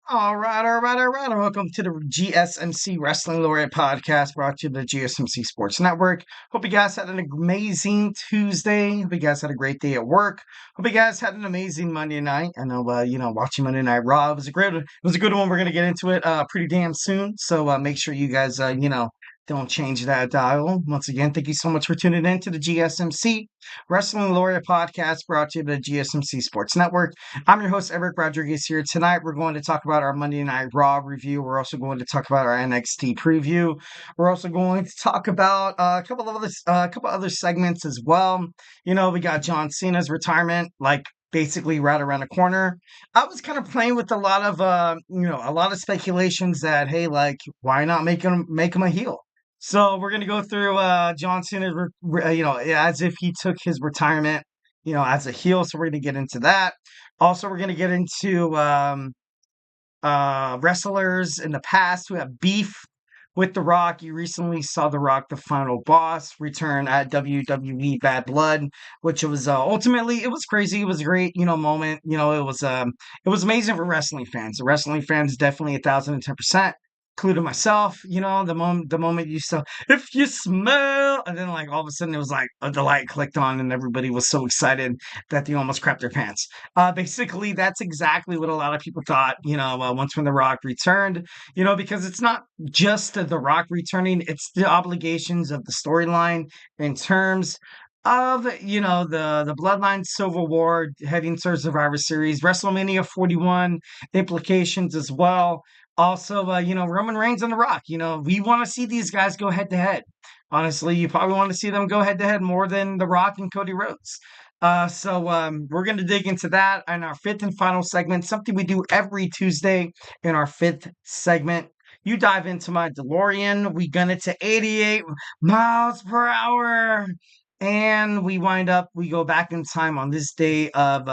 All right. Welcome to the GSMC Wrestling Laureate podcast brought to you by the GSMC Sports Network. Hope you guys had an amazing Tuesday. Hope you guys had a great day at work. Hope you guys had an amazing Monday night. I know, watching Monday Night Raw it was a good one. We're gonna get into it pretty damn soon. So make sure you guys, don't change that dial. Once again, thank you so much for tuning in to the GSMC Wrestling Laureate podcast brought to you by the GSMC Sports Network. I'm your host, Eric Rodriguez here. Tonight, we're going to talk about our Monday Night Raw review. We're also going to talk about our NXT preview. We're also going to talk about a couple other segments as well. We got John Cena's retirement, basically right around the corner. I was kind of playing with a lot of speculations that, hey, why not make him a heel? So we're gonna go through John Cena's, as if he took his retirement, as a heel. So we're gonna get into that. Also, we're gonna get into wrestlers in the past who have beef with The Rock. You recently saw The Rock, the final boss, return at WWE Bad Blood, which was ultimately it was crazy. It was a great, moment. It was amazing for wrestling fans. The wrestling fans definitely 1,010%. Including myself, the moment you saw, if you smell, and then all of a sudden it was like the light clicked on and everybody was so excited that they almost crapped their pants. Basically, that's exactly what a lot of people thought, once when The Rock returned, because it's not just The Rock returning, it's the obligations of the storyline in terms of the Bloodline Civil War heading to Survivor Series, WrestleMania 41 implications as well. Also, Roman Reigns and The Rock. We want to see these guys go head to head. Honestly, you probably want to see them go head to head more than The Rock and Cody Rhodes. So we're going to dig into that in our fifth and final segment, something we do every Tuesday in our fifth segment. You dive into my DeLorean. We gun it to 88 miles per hour. And we go back in time on this day of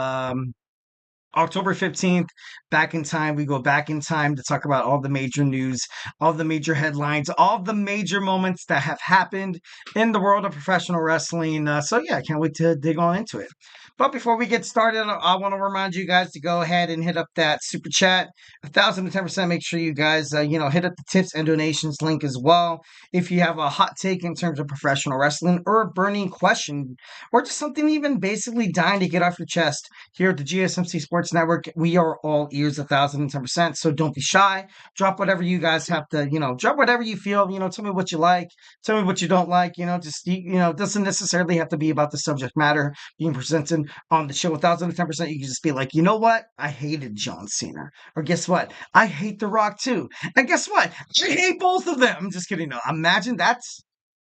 October 15th, back in time. We go back in time to talk about all the major news, all the major headlines, all the major moments that have happened in the world of professional wrestling. I can't wait to dig on into it. But before we get started, I want to remind you guys to go ahead and hit up that super chat, 1,010%. Make sure you guys, hit up the tips and donations link as well. If you have a hot take in terms of professional wrestling or a burning question or just something even basically dying to get off your chest, here at the GSMC Sports Network, we are all ears 1,010%. So don't be shy. Drop whatever you guys have to, drop whatever you feel. Tell me what you like. Tell me what you don't like. It doesn't necessarily have to be about the subject matter being presented on the show. 1,010%. You can just be like, you know what? I hated John Cena. Or guess what? I hate The Rock too. And guess what? I hate both of them. I'm just kidding. No, imagine that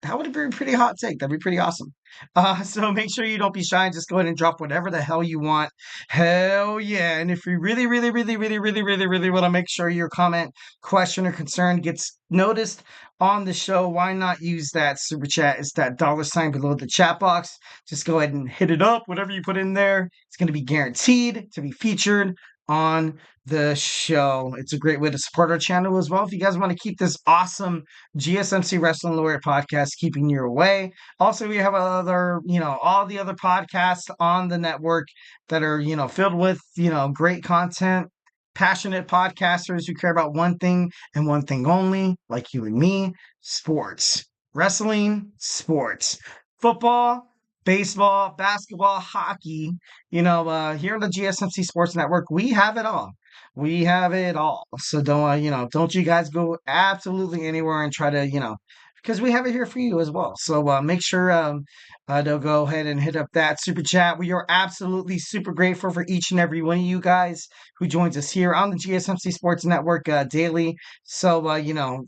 would be a pretty hot take. That'd be pretty awesome. So make sure you don't be shy and just go ahead and drop whatever the hell you want. Hell yeah. And if you really, really, really, really, really, really, really want to make sure your comment, question, or concern gets noticed on the show, why not use that super chat? It's that $ below the chat box. Just go ahead and hit it up. Whatever you put in there, it's going to be guaranteed to be featured on the show. It's a great way to support our channel as well. If you guys want to keep this awesome GSMC Wrestling Laureate podcast keeping you away. Also, we have all the other podcasts on the network that are, filled with, great content, passionate podcasters who care about one thing and one thing only, like you and me: sports, wrestling, sports, football, baseball, basketball, hockey. Here on the GSMC Sports Network, we have it all. We have it all. So don't you guys go absolutely anywhere and try to, because we have it here for you as well. So make sure to go ahead and hit up that super chat. We are absolutely super grateful for each and every one of you guys who joins us here on the GSMC Sports Network daily. So,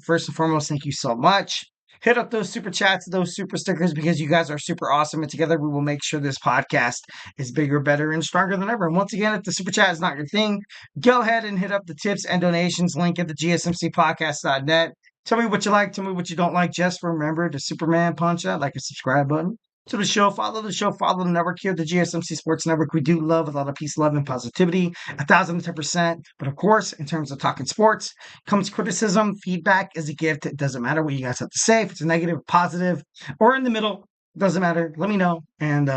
first and foremost, thank you so much. Hit up those super chats, those super stickers, because you guys are super awesome. And together we will make sure this podcast is bigger, better, and stronger than ever. And once again, if the super chat is not your thing, go ahead and hit up the tips and donations link at the gsmcpodcast.net. Tell me what you like, tell me what you don't like. Just remember to Superman punch that like a subscribe button to the show. Follow the network here at the GSMC Sports Network. We do love a lot of peace, love, and positivity, 1,010%. But of course, in terms of talking sports, comes criticism. Feedback is a gift. It doesn't matter what you guys have to say. If it's negative, positive, or in the middle, doesn't matter. Let me know. And,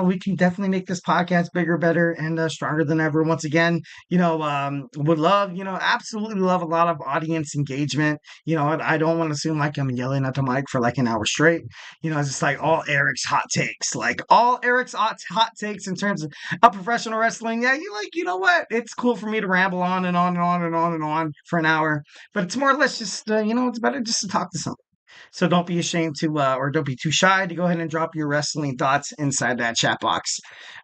we can definitely make this podcast bigger, better, and stronger than ever. Once again, would love, absolutely love a lot of audience engagement. I don't want to seem like I'm yelling at the mic for like an hour straight. It's just like all Eric's hot takes, like all Eric's hot takes in terms of professional wrestling. Yeah, you know what? It's cool for me to ramble on and on and on and on and on for an hour, but it's more or less just, it's better just to talk to someone. So don't be ashamed to, or don't be too shy to go ahead and drop your wrestling thoughts inside that chat box.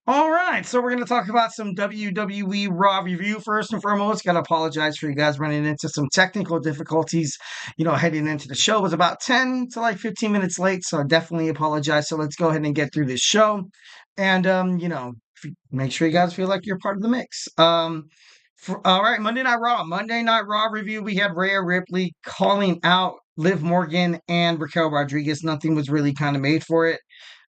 All right, so we're going to talk about some WWE Raw review first and foremost. Got to apologize for you guys running into some technical difficulties, heading into the show. It was about 10 to like 15 minutes late, so I definitely apologize. So let's go ahead and get through this show. And, make sure you guys feel like you're part of the mix. All right, Monday Night Raw. Monday Night Raw review. We had Rhea Ripley calling out Liv Morgan and Raquel Rodriguez. Nothing was really kind of made for it.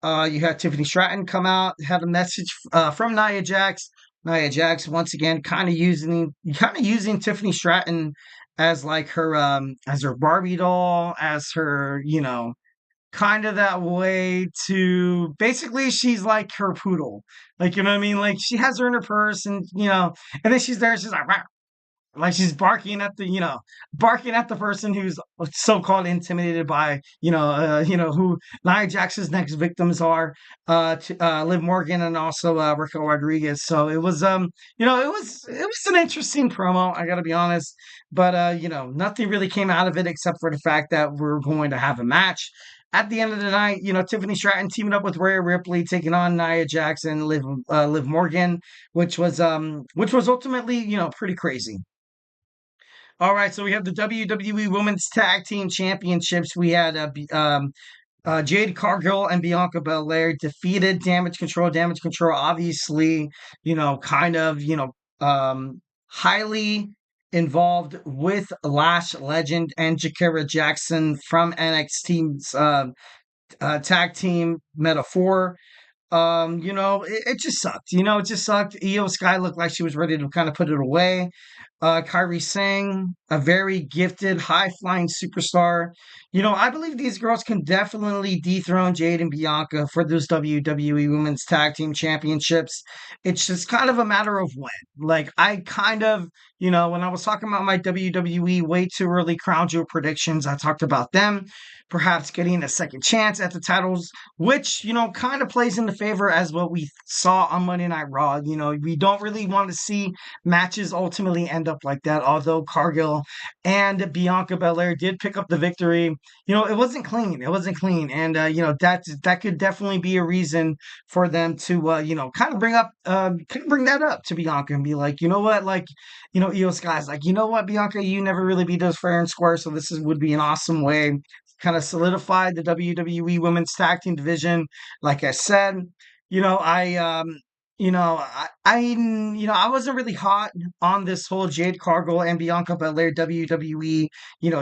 You had Tiffany Stratton come out, had a message from Nia Jax. Nia Jax once again kind of using Tiffany Stratton as like her as her Barbie doll, as her, kind of that way to basically she's like her poodle. Like, you know what I mean? Like she has her in her purse and and then she's there, she's like, "Rah." Like she's barking at the person who's so-called intimidated by, who Nia Jax's next victims are, Liv Morgan and also Raquel Rodriguez. So it was, it was an interesting promo. I got to be honest, but nothing really came out of it except for the fact that we're going to have a match. At the end of the night, Tiffany Stratton teaming up with Rhea Ripley, taking on Nia Jax and Liv Morgan, which was ultimately, pretty crazy. All right, so we have the WWE Women's Tag Team Championships. We had Jade Cargill and Bianca Belair defeated Damage Control. Damage Control, obviously, kind of, highly involved with Lash Legend and Jakara Jackson from NXT's tag team Metaphor. It just sucked. It just sucked. Io Sky looked like she was ready to kind of put it away. Kyrie Singh, a very gifted, high flying superstar. I believe these girls can definitely dethrone Jade and Bianca for those WWE Women's Tag Team Championships. It's just kind of a matter of when. Like, I kind of, when I was talking about my WWE way too early Crown Jewel predictions, I talked about them perhaps getting a second chance at the titles, which, kind of plays in the favor as what we saw on Monday Night Raw. We don't really want to see matches ultimately end up like that. Although Cargill and Bianca Belair did pick up the victory, it wasn't clean. It wasn't clean, and that could definitely be a reason for them to kind of bring that up to Bianca and be like, you know what, like, Io Sky's like, you know what, Bianca, you never really beat us fair and square, so would be an awesome way kind of solidified the WWE Women's Tag Team division. Like I said, I wasn't really hot on this whole Jade Cargill and Bianca Belair WWE,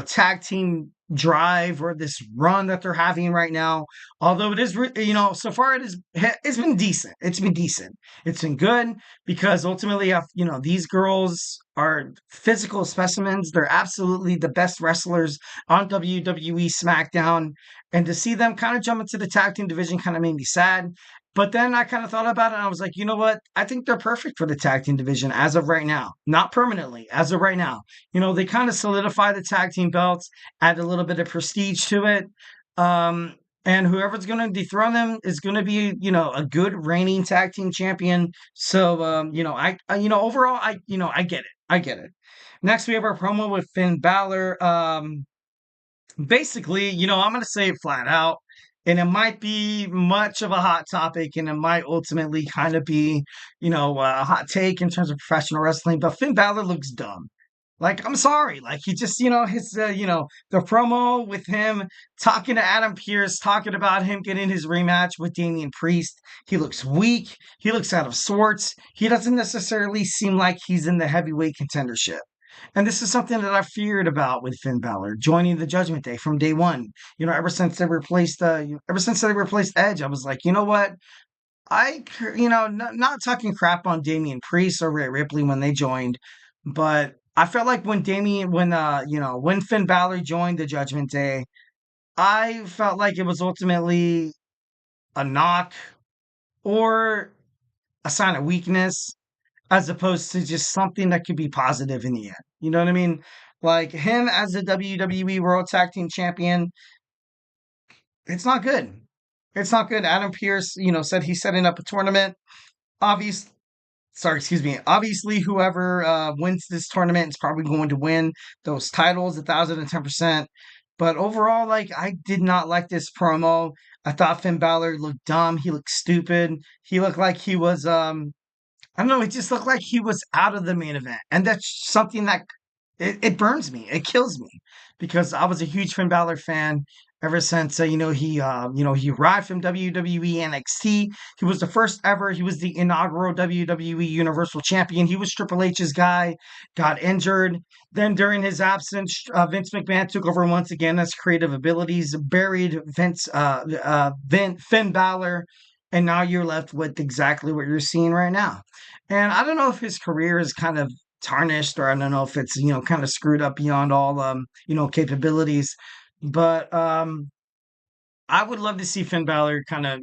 tag team drive or this run that they're having right now. Although it is, so far it's been decent. It's been decent. It's been good because ultimately, these girls are physical specimens. They're absolutely the best wrestlers on WWE SmackDown. And to see them kind of jump into the tag team division kind of made me sad. But then I kind of thought about it and I was like, you know what? I think they're perfect for the tag team division as of right now. Not permanently, as of right now. They kind of solidify the tag team belts, add a little bit of prestige to it. And whoever's going to dethrone them is going to be, a good reigning tag team champion. So, overall, I get it. I get it. Next, we have our promo with Finn Balor. Basically, I'm going to say it flat out, and it might be much of a hot topic, and it might ultimately kind of be, a hot take in terms of professional wrestling, but Finn Balor looks dumb. Like, I'm sorry. Like, he just, the promo with him talking to Adam Pearce, talking about him getting his rematch with Damian Priest. He looks weak. He looks out of sorts. He doesn't necessarily seem like he's in the heavyweight contendership. And this is something that I feared about with Finn Balor joining the Judgment Day from day one. Ever since they replaced Edge, I was like, you know what? Not talking crap on Damian Priest or Rhea Ripley when they joined, but I felt like when Finn Balor joined the Judgment Day, I felt like it was ultimately a knock or a sign of weakness as opposed to just something that could be positive in the end. You know what I mean? Like him as the WWE World Tag Team Champion, it's not good. It's not good. Adam Pierce, said he's setting up a tournament. Obviously, sorry, excuse me. Obviously, whoever wins this tournament is probably going to win those titles, 1,010%. But overall, like, I did not like this promo. I thought Finn Balor looked dumb. He looked stupid. He looked like he was I don't know, it just looked like he was out of the main event. And that's something that it burns me. It kills me because I was a huge Finn Balor fan ever since he arrived from WWE NXT. He was the first ever. He was the inaugural WWE Universal Champion. He was Triple H's guy. Got injured. Then during his absence, Vince McMahon took over once again as creative abilities, buried Finn Balor, and now you're left with exactly what you're seeing right now. And I don't know if his career is kind of tarnished or I don't know if it's, kind of screwed up beyond all, capabilities. But I would love to see Finn Balor kind of,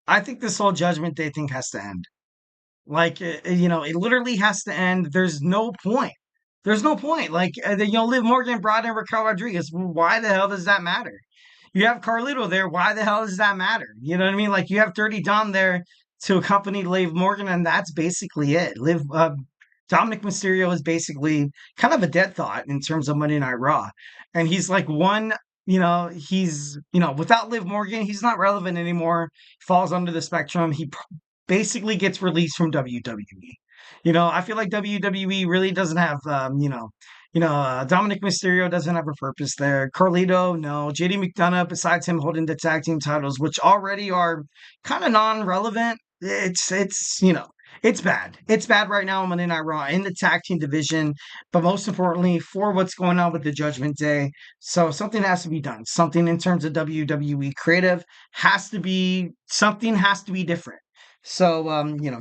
I think this whole Judgment Day thing has to end. Like, it literally has to end. There's no point. There's no point. Like, Liv Morgan brought in Raquel Rodriguez. Why the hell does that matter? You have Carlito there. Why the hell does that matter? You know what I mean? Like, you have Dirty Dom there to accompany Liv Morgan, and that's basically it. Dominic Mysterio is basically kind of a dead thought in terms of Monday Night Raw. And he's like without Liv Morgan, he's not relevant anymore. Falls under the spectrum. He basically gets released from WWE. I feel like WWE really doesn't have, Dominic Mysterio doesn't have a purpose there. Carlito, no. JD McDonough, besides him holding the tag team titles, which already are kind of non-relevant, it's bad. It's bad right now on Monday Night Raw in the tag team division, but most importantly, for what's going on with the Judgment Day. So something has to be done. Something in terms of WWE creative something has to be different. So,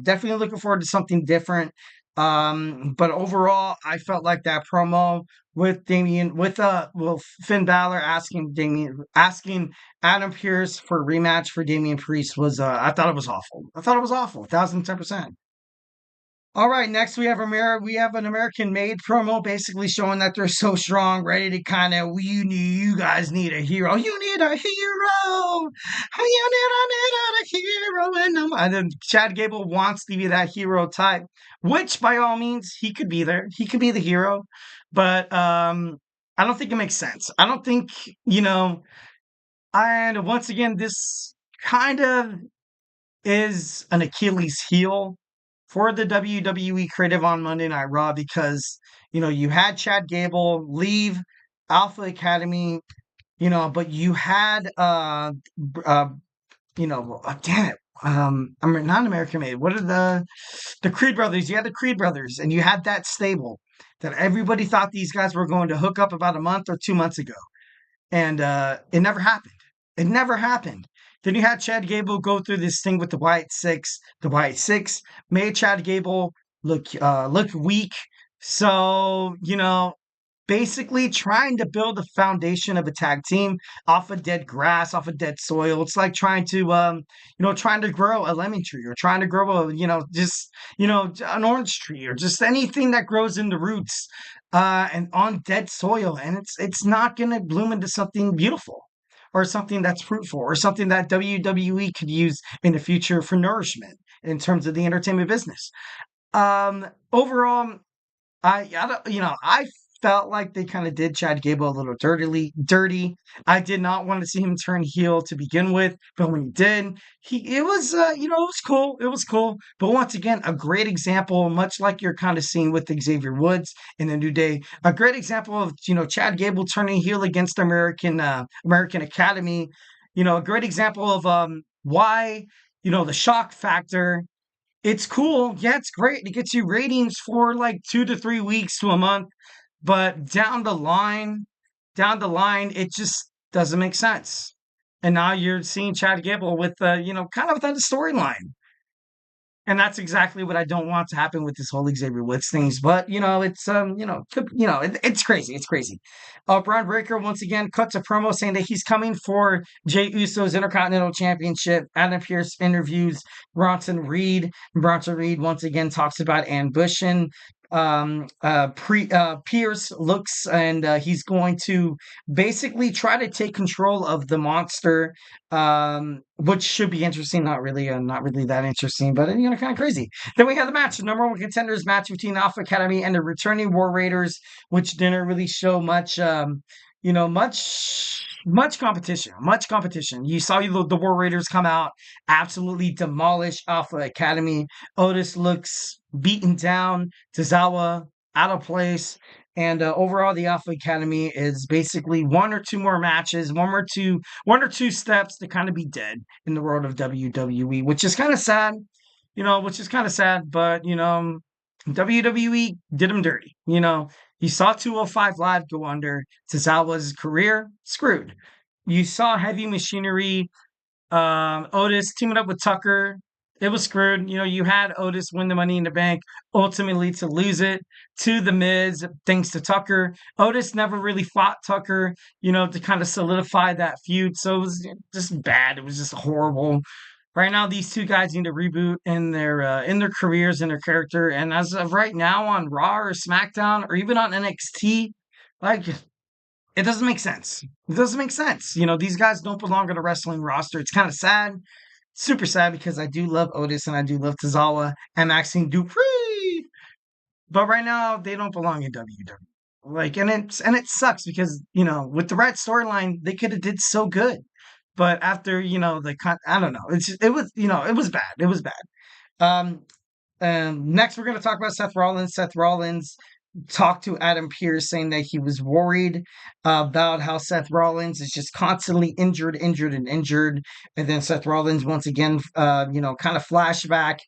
definitely looking forward to something different. But overall, I felt like that promo with Finn Balor asking Adam Pearce for a rematch for Damian Priest was, I thought it was awful. I thought it was awful, 1,010%. All right, next we have an American Made promo basically showing that they're so strong, ready to kind of you guys need a hero. You need a hero. I need a hero. And then Chad Gable wants to be that hero type, which by all means he could be there. He could be the hero, but I don't think it makes sense. I don't think, and once again, this kind of is an Achilles heel for the WWE creative on Monday Night Raw because, you had Chad Gable leave Alpha Academy, but you had, damn it. I'm not American Made. What are the Creed brothers? You had the Creed brothers and you had that stable that everybody thought these guys were going to hook up about a month or 2 months ago. And it never happened. It never happened. Then you had Chad Gable go through this thing with the White Six. The White Six made Chad Gable look weak. So, basically trying to build a foundation of a tag team off of dead grass, off of dead soil. It's like trying to grow a lemon tree or trying to grow an orange tree or just anything that grows in the roots and on dead soil. And it's not going to bloom into something beautiful or something that's fruitful or something that WWE could use in the future for nourishment in terms of the entertainment business. Overall, I felt like they kind of did Chad Gable a little dirty. I did not want to see him turn heel to begin with, but when he did, it was cool. It was cool. But once again, a great example, much like you're kind of seeing with Xavier Woods in the New Day, a great example of Chad Gable turning heel against American Academy. A great example of why the shock factor. It's cool. Yeah, it's great. It gets you ratings for like 2 to 3 weeks to a month. But down the line, it just doesn't make sense. And now you're seeing Chad Gable with, kind of without a storyline. And that's exactly what I don't want to happen with this whole Xavier Woods things. But it's it's crazy. It's crazy. Braun Breaker once again cuts a promo saying that he's coming for Jey Uso's Intercontinental Championship. Adam Pearce interviews Bronson Reed. Bronson Reed once again talks about ambushing. Pierce looks and he's going to basically try to take control of the monster, which should be interesting. Not really that interesting, but kind of crazy. Then we had the match, the number one contenders match between Alpha Academy and the returning War Raiders, which didn't really show much, much competition. Much competition. You saw the War Raiders come out, absolutely demolish Alpha Academy. Otis looks beaten down. Tozawa out of place. And overall, the Alpha Academy is basically one or two more matches, one or two steps to kind of be dead in the world of WWE, which is kind of sad, but WWE did them dirty. You saw 205 Live go under. Tozawa's career screwed. You saw Heavy Machinery, Otis teaming up with Tucker. It was screwed. You had Otis win the Money in the Bank, ultimately to lose it to The Miz, thanks to Tucker. Otis never really fought Tucker, to kind of solidify that feud. So it was just bad. It was just horrible. Right now, these two guys need to reboot in their careers and their character. And as of right now, on Raw or SmackDown or even on NXT, like, it doesn't make sense. It doesn't make sense. These guys don't belong on a wrestling roster. It's kind of sad. Super sad because I do love Otis and I do love Tozawa and Maxine Dupree. But right now, they don't belong in WWE. And it sucks because, with the right storyline, they could have did so good. But after, I don't know. It was bad. It was bad. Next, we're going to talk about Seth Rollins. Seth Rollins talked to Adam Pearce saying that he was worried about how Seth Rollins is just constantly injured. And then Seth Rollins, once again, kind of flashback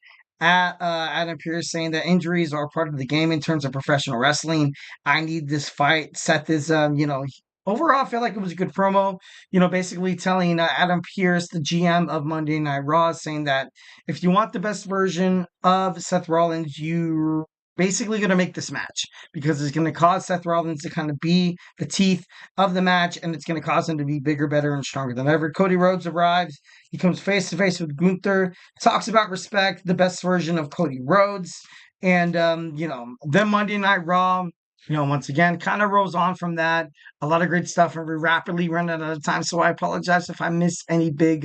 at Adam Pearce saying that injuries are part of the game in terms of professional wrestling. I need this fight. Seth is, overall, I feel like it was a good promo, basically telling Adam Pearce, the GM of Monday Night Raw, saying that if you want the best version of Seth Rollins, you're basically going to make this match because it's going to cause Seth Rollins to kind of be the teeth of the match, and it's going to cause him to be bigger, better, and stronger than ever. Cody Rhodes arrives. He comes face to face with Gunther, talks about respect, the best version of Cody Rhodes. And, then Monday Night Raw, once again, kind of rolls on from that. A lot of great stuff, and we're rapidly running out of time, so I apologize if I miss any big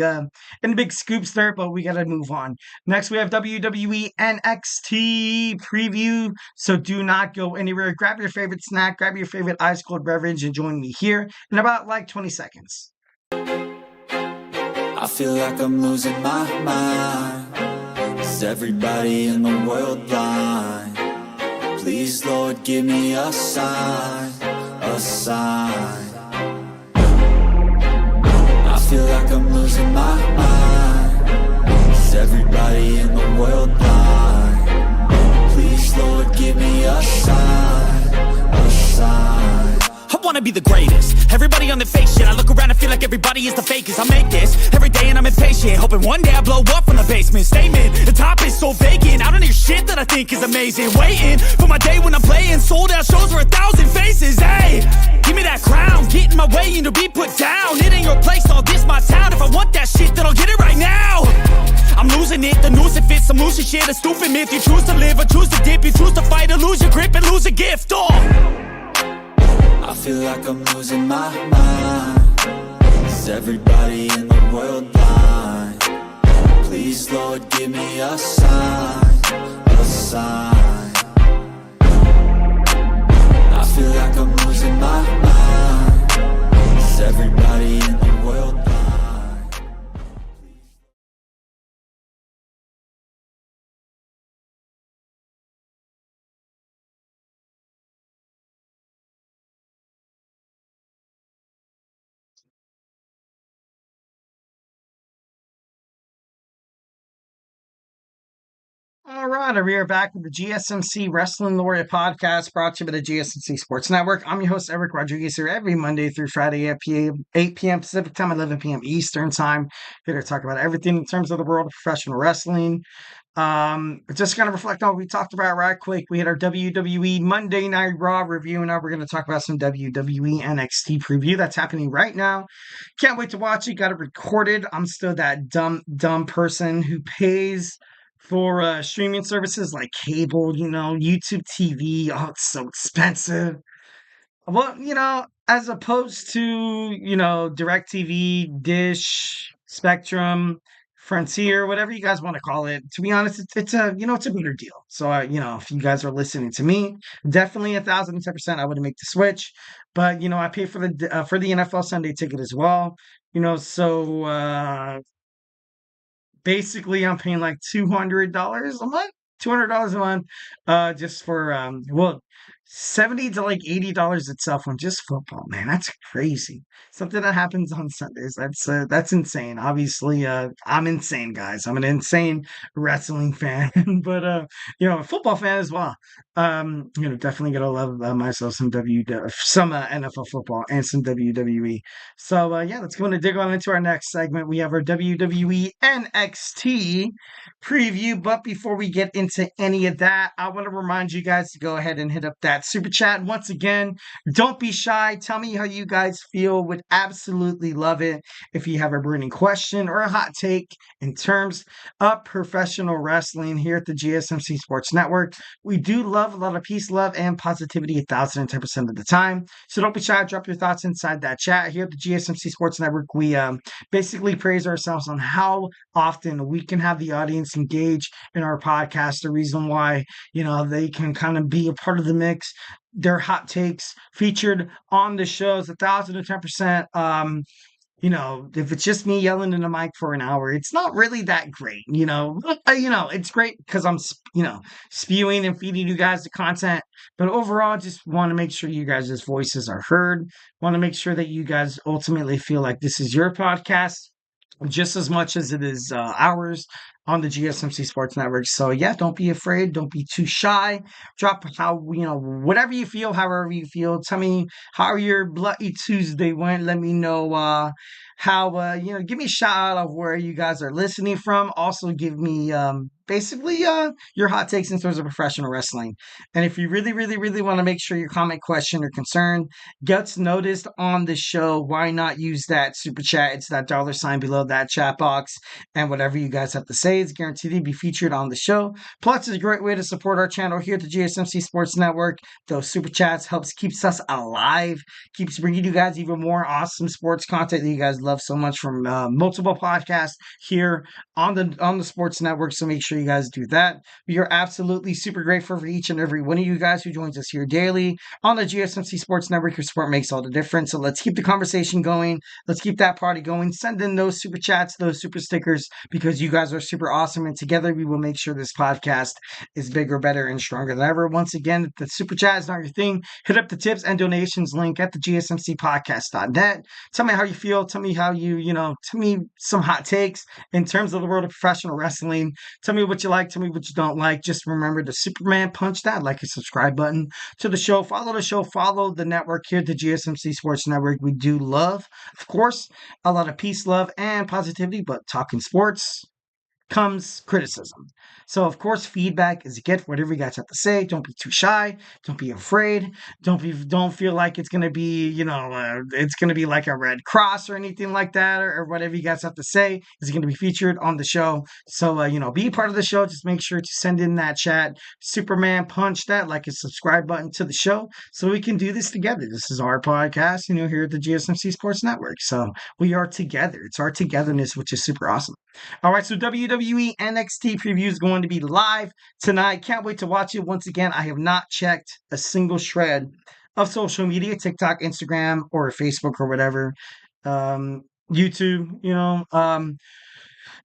scoops there, but we got to move on. Next, we have WWE NXT Preview, so do not go anywhere. Grab your favorite snack, grab your favorite ice cold beverage, and join me here in about 20 seconds. I feel like I'm losing my mind. Is everybody in the world blind? Please, Lord, give me a sign, a sign. I feel like I'm losing my mind. Is everybody in the world blind? Please, Lord, give me a sign, a sign. I wanna be the greatest. Everybody on the fake shit. I look around and feel like everybody is the fakest. I make this every day and I'm impatient, hoping one day I blow up from the basement. Statement, the top is so vacant. I don't hear shit that I think is amazing. Waiting for my day when I'm playing sold out shows for 1,000 faces. Hey, give me that crown, get in my way and to be put down. It ain't your place, all this my town. If I want that shit, then I'll get it right now. I'm losing it, the noose it fits. I'm losing shit, a stupid myth. You choose to live or choose to dip. You choose to fight or lose your grip and lose a gift. I feel like I'm losing my mind. Is everybody in the world blind? Please, Lord, give me a sign, a sign. I feel like I'm losing my mind. Is everybody in the world blind? All right, we are back with the GSMC Wrestling Laureate podcast brought to you by the GSMC Sports Network. I'm your host, Eric Rodriguez, here every Monday through Friday at 8 p.m. Pacific Time, 11 p.m. Eastern Time. Here to talk about everything in terms of the world of professional wrestling. Just gonna reflect on what we talked about right quick. We had our WWE Monday Night Raw review, and now we're gonna talk about some WWE NXT preview that's happening right now. Can't wait to watch it. Got it recorded. I'm still that dumb person who pays for streaming services like cable, YouTube TV. Oh, it's so expensive. Well, as opposed to, DirecTV, Dish, Spectrum, Frontier, whatever you guys want to call it. To be honest, it's a bigger deal. So, if you guys are listening to me, definitely 1,010%, I would make the switch. But, I pay for the NFL Sunday ticket as well. So basically I'm paying like $200 a month, $200 a month, just for well, 70 to like $80 itself on just football, man. That's crazy. Something that happens on Sundays. That's insane. Obviously, I'm insane, guys. I'm an insane wrestling fan, but a football fan as well. Definitely gotta love myself some NFL football and some WWE. So yeah, let's go and dig on into our next segment. We have our WWE NXT preview. But before we get into any of that, I want to remind you guys to go ahead and hit up that super chat. Once again, don't be shy. Tell me how you guys feel. Would absolutely love it if you have a burning question or a hot take in terms of professional wrestling here at the GSMC Sports Network. We do love a lot of peace, love, and positivity 1,010% of the time. So don't be shy. Drop your thoughts inside that chat. Here at the GSMC Sports Network, we basically praise ourselves on how often we can have the audience engage in our podcast. The reason why, they can kind of be a part of the mix. Their hot takes featured on the shows 1,010%. If it's just me yelling in the mic for an hour, it's not really that great, it's great because I'm, spewing and feeding you guys the content, but overall, just want to make sure you guys' voices are heard. Want to make sure that you guys ultimately feel like this is your podcast just as much as it is ours on the GSMC Sports Network. So yeah, don't be afraid. Don't be too shy. Drop whatever you feel, however you feel. Tell me how your Bloody Tuesday went. Let me know how give me a shout out of where you guys are listening from. Also give me basically your hot takes in terms of professional wrestling. And if you really, really, really want to make sure your comment, question, or concern gets noticed on the show, why not use that super chat? It's that $sign below that chat box, and whatever you guys have to say is guaranteed to be featured on the show. Plus, it's a great way to support our channel here at the GSMC Sports Network. Those super chats keeps us alive, keeps bringing you guys even more awesome sports content that you guys love so much from multiple podcasts here on the Sports Network. So make sure you guys do that. We are absolutely super grateful for each and every one of you guys who joins us here daily on the GSMC Sports Network. Your support makes all the difference. So let's keep the conversation going. Let's keep that party going. Send in those super chats, those super stickers, because you guys are super awesome. And together we will make sure this podcast is bigger, better, and stronger than ever. Once again, if the super chat is not your thing, hit up the tips and donations link at the gsmcpodcast.net. Tell me how you feel. Tell me how tell me some hot takes in terms of the world of professional wrestling. Tell me what you like. Tell me what you don't like. Just remember to Superman punch that like a subscribe button to the show. Follow the show. Follow the network here at the GSMC Sports Network. We do love, of course, a lot of peace, love, and positivity, but talking sports comes criticism. So, of course, feedback is a gift. Whatever you guys have to say, don't be too shy. Don't be afraid. Don't feel like it's gonna be, it's gonna be like a red cross or anything like that, or whatever you guys have to say is gonna be featured on the show. So, be part of the show. Just make sure to send in that chat. Superman punch that like a subscribe button to the show, so we can do this together. This is our podcast, here at the GSMC Sports Network. So we are together. It's our togetherness, which is super awesome. All right, so WWE NXT preview is going to be live tonight. Can't wait to watch it. Once again, I have not checked a single shred of social media, TikTok, Instagram, or Facebook or whatever. YouTube,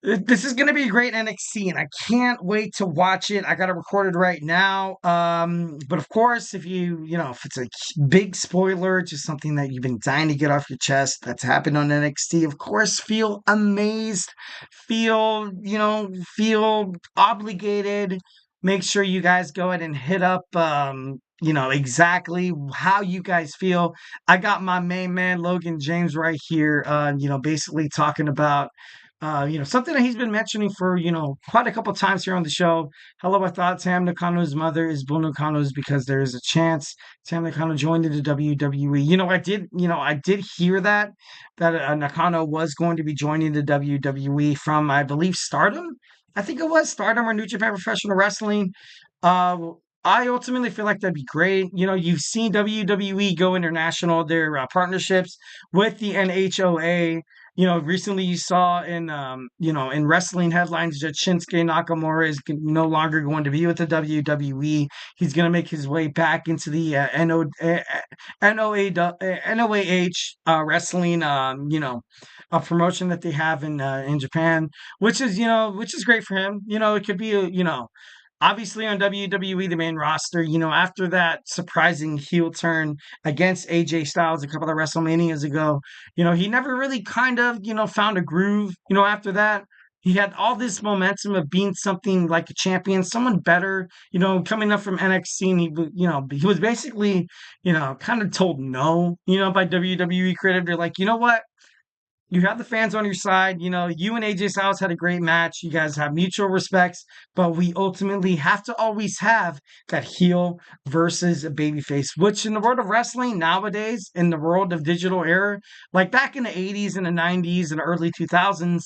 this is going to be a great NXT, and I can't wait to watch it. I got it recorded right now. But of course, if if it's a big spoiler, just something that you've been dying to get off your chest that's happened on NXT, of course, feel amazed, feel obligated. Make sure you guys go ahead and hit up, exactly how you guys feel. I got my main man, Logan James, right here, basically talking about Something that he's been mentioning for, quite a couple times here on the show. Hello, I thought Tam Nakano's mother is Bull Nakano's because there is a chance Tam Nakano joined the WWE. I did hear that Nakano was going to be joining the WWE from, I believe, Stardom. I think it was Stardom or New Japan Professional Wrestling. Uh, I ultimately feel like that'd be great. You've seen WWE go international, their partnerships with the NHOA. Recently you saw in wrestling headlines that Shinsuke Nakamura is no longer going to be with the WWE. He's going to make his way back into the NOAH wrestling, a promotion that they have in Japan, which is great for him. It could be obviously on WWE, the main roster, after that surprising heel turn against AJ Styles a couple of WrestleManias ago, he never really kind of, found a groove, after that. He had all this momentum of being something like a champion, someone better, coming up from NXT. And he was basically, kind of told no, by WWE creative. They're like, you know what? You have the fans on your side. You and AJ Styles had a great match. You guys have mutual respects, but we ultimately have to always have that heel versus a babyface, which in the world of wrestling nowadays, in the world of digital era, like back in the 80s and the 90s and early 2000s,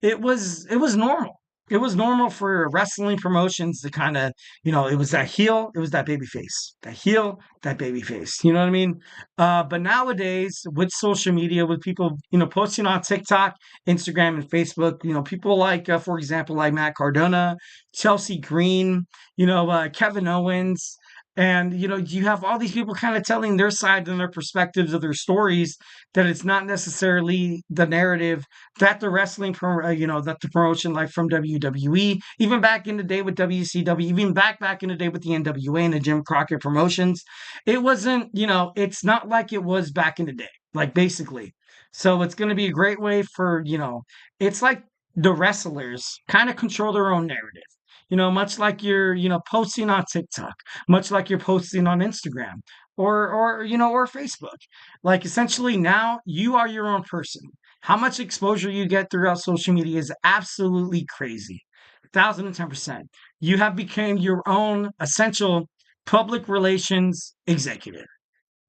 it was normal. It was normal for wrestling promotions to kind of, it was that heel, it was that babyface, that heel, that babyface. You know what I mean? But nowadays, with social media, with people, posting on TikTok, Instagram, and Facebook, people like, for example, like Matt Cardona, Chelsea Green, Kevin Owens, and you have all these people kind of telling their side and their perspectives of their stories that it's not necessarily the narrative that the that the promotion like from WWE, even back in the day with WCW, even back in the day with the NWA and the Jim Crockett promotions, it wasn't, it's not like it was back in the day, like basically. So it's going to be a great way for, it's like the wrestlers kind of control their own narrative. Much like you're, posting on TikTok, much like you're posting on Instagram or Facebook. Like essentially now you are your own person. How much exposure you get throughout social media is absolutely crazy. 1,010%. You have become your own essential public relations executive.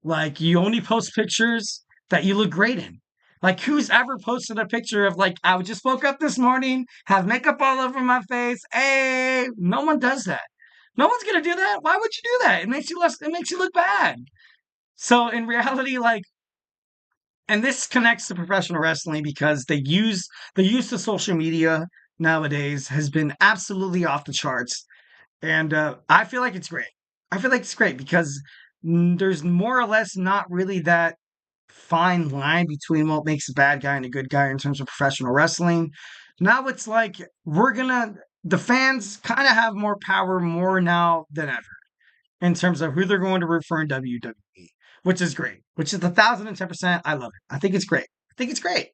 Like you only post pictures that you look great in. Like who's ever posted a picture of like I just woke up this morning, have makeup all over my face. Hey, no one does that. No one's gonna do that. Why would you do that? It makes you look bad. So in reality, like, and this connects to professional wrestling because the use of social media nowadays has been absolutely off the charts. And I feel like it's great. I feel like it's great because there's more or less not really that fine line between what makes a bad guy and a good guy in terms of professional wrestling. Now it's like the fans kind of have more power more now than ever in terms of who they're going to root for in WWE, which is great, which is 1,010%. I love it. I think it's great. I think it's great.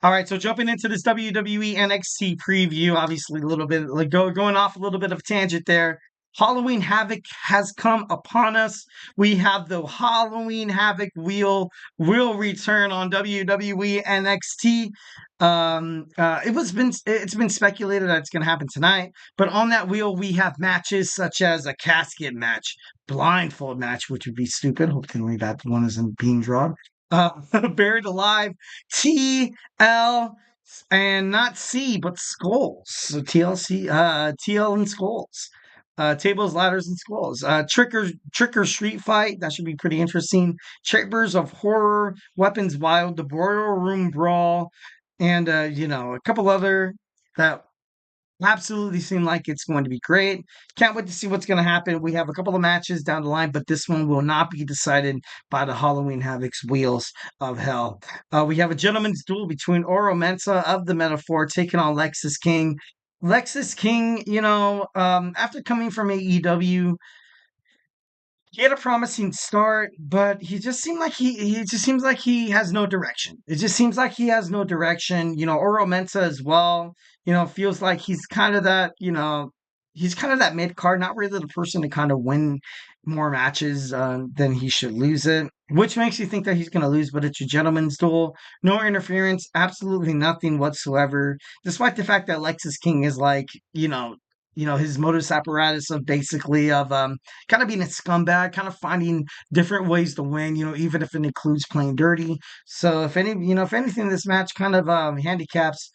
All right, so jumping into this WWE NXT preview, obviously a little bit like going off a little bit of a tangent there. Halloween Havoc has come upon us. We have the Halloween Havoc wheel will return on WWE NXT. It's been speculated that it's going to happen tonight, but on that wheel we have matches such as a casket match, blindfold match, which would be stupid. Hopefully that one isn't being drawn. Buried Alive, TL, and not C, but Skulls. So TLC, TL and Skulls. Tables, ladders, and skulls. Tricker street fight. That should be pretty interesting. Chambers of horror, weapons wild, the boiler room brawl, and a couple other that absolutely seem like it's going to be great. Can't wait to see what's going to happen. We have a couple of matches down the line, but this one will not be decided by the Halloween Havoc's Wheels of Hell. We have a gentleman's duel between Oro Mensa of the Metaphor taking on Lexus King. Lexus King, after coming from AEW, he had a promising start, but he just seemed like he just seems like he has no direction. It just seems like he has no direction. Oro Mensa as well. Feels like he's kind of that mid card, not really the person to kind of win more matches than he should lose it. which makes you think that he's going to lose, but it's a gentleman's duel. No interference, absolutely nothing whatsoever. Despite the fact that Lexus King is like, his modus apparatus of basically of kind of being a scumbag, kind of finding different ways to win, even if it includes playing dirty. So if anything, this match kind of handicaps,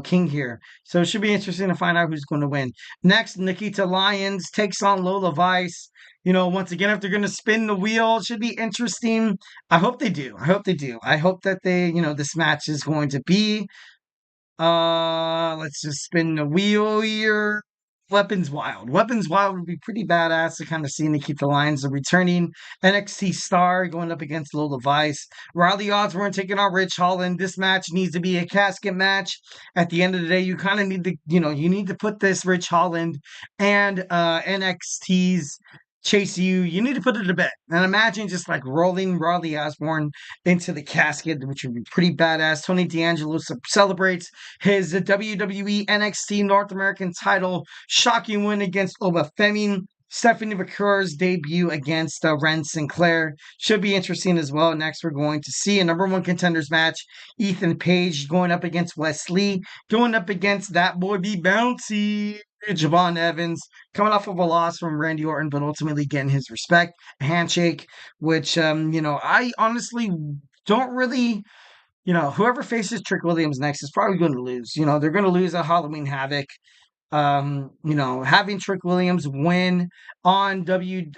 King here. So it should be interesting to find out who's going to win. Next, Nikita Lyons takes on Lola Vice. Once again, if they're going to spin the wheel, it should be interesting. I hope they do. I hope they do. I hope that this match is going to be, let's just spin the wheel here. Weapons Wild. Weapons Wild would be pretty badass to kind of see Nikita Lyons, a returning NXT star, going up against Lola Vice. Riley Osborne taking on Rich Holland. This match needs to be a casket match. At the end of the day, you kind of need to, you need to put this Rich Holland and NXT's Chase you need to put it to bed. And imagine just like rolling Riley Osborne into the casket, which would be pretty badass. Tony D'Angelo celebrates his WWE NXT North American title shocking win against Oba Femi. Stephanie McCure's debut against Ren Sinclair should be interesting as well. Next, we're going to see a number one contenders match. Ethan Page going up against Wes Lee, going up against that boy be bouncy. Javon Evans coming off of a loss from Randy Orton, but ultimately getting his respect, a handshake, which I honestly don't really. Whoever faces Trick Williams next is probably going to lose. They're going to lose at Halloween Havoc. Having Trick Williams win on WWE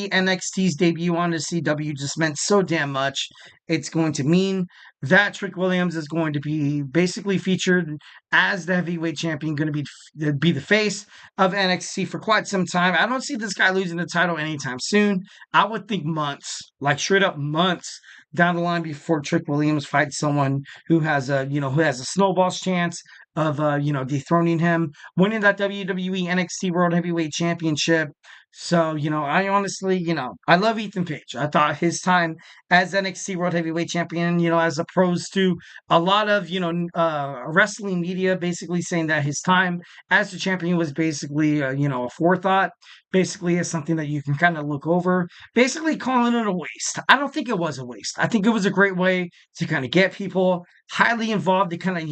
NXT's debut on the CW just meant so damn much. It's going to mean that Trick Williams is going to be basically featured as the heavyweight champion, going to be the face of NXT for quite some time. I don't see this guy losing the title anytime soon. I would think months, like straight up months down the line before Trick Williams fights someone who has a snowball's chance of dethroning him, winning that WWE NXT World Heavyweight Championship. So, I honestly, I love Ethan Page. I thought his time as NXT World Heavyweight Champion, as opposed to a lot of, wrestling media basically saying that his time as the champion was basically, a forethought, basically is something that you can kind of look over, basically calling it a waste. I don't think it was a waste. I think it was a great way to kind of get people highly involved to kind of,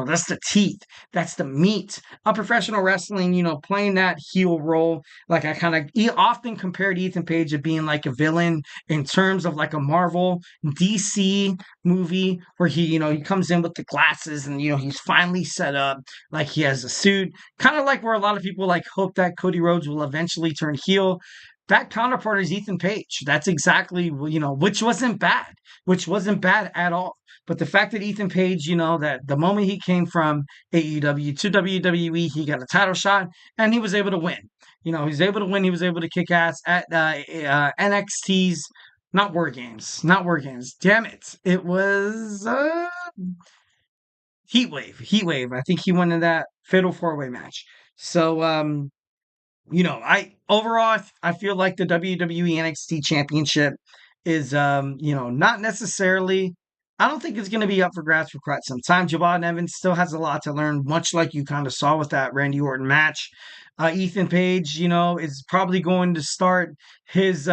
that's the teeth, that's the meat of professional wrestling, playing that heel role. Like I kind of often compared Ethan Page to being like a villain in terms of like a Marvel DC movie where he comes in with the glasses and, he's finally set up, like he has a suit, kind of like where a lot of people like hope that Cody Rhodes will eventually turn heel. That counterpart is Ethan Page. That's exactly, which wasn't bad at all. But the fact that Ethan Page, that the moment he came from AEW to WWE, he got a title shot and he was able to win. He was able to win. He was able to kick ass at NXT's, not War Games. Damn it. It was Heat Wave. I think he won in that Fatal 4-Way match. So, I feel like the WWE NXT Championship is, not necessarily. I don't think it's going to be up for grabs for quite some time. Javon Evans still has a lot to learn, much like you kind of saw with that Randy Orton match. Ethan Page, is probably going to start his,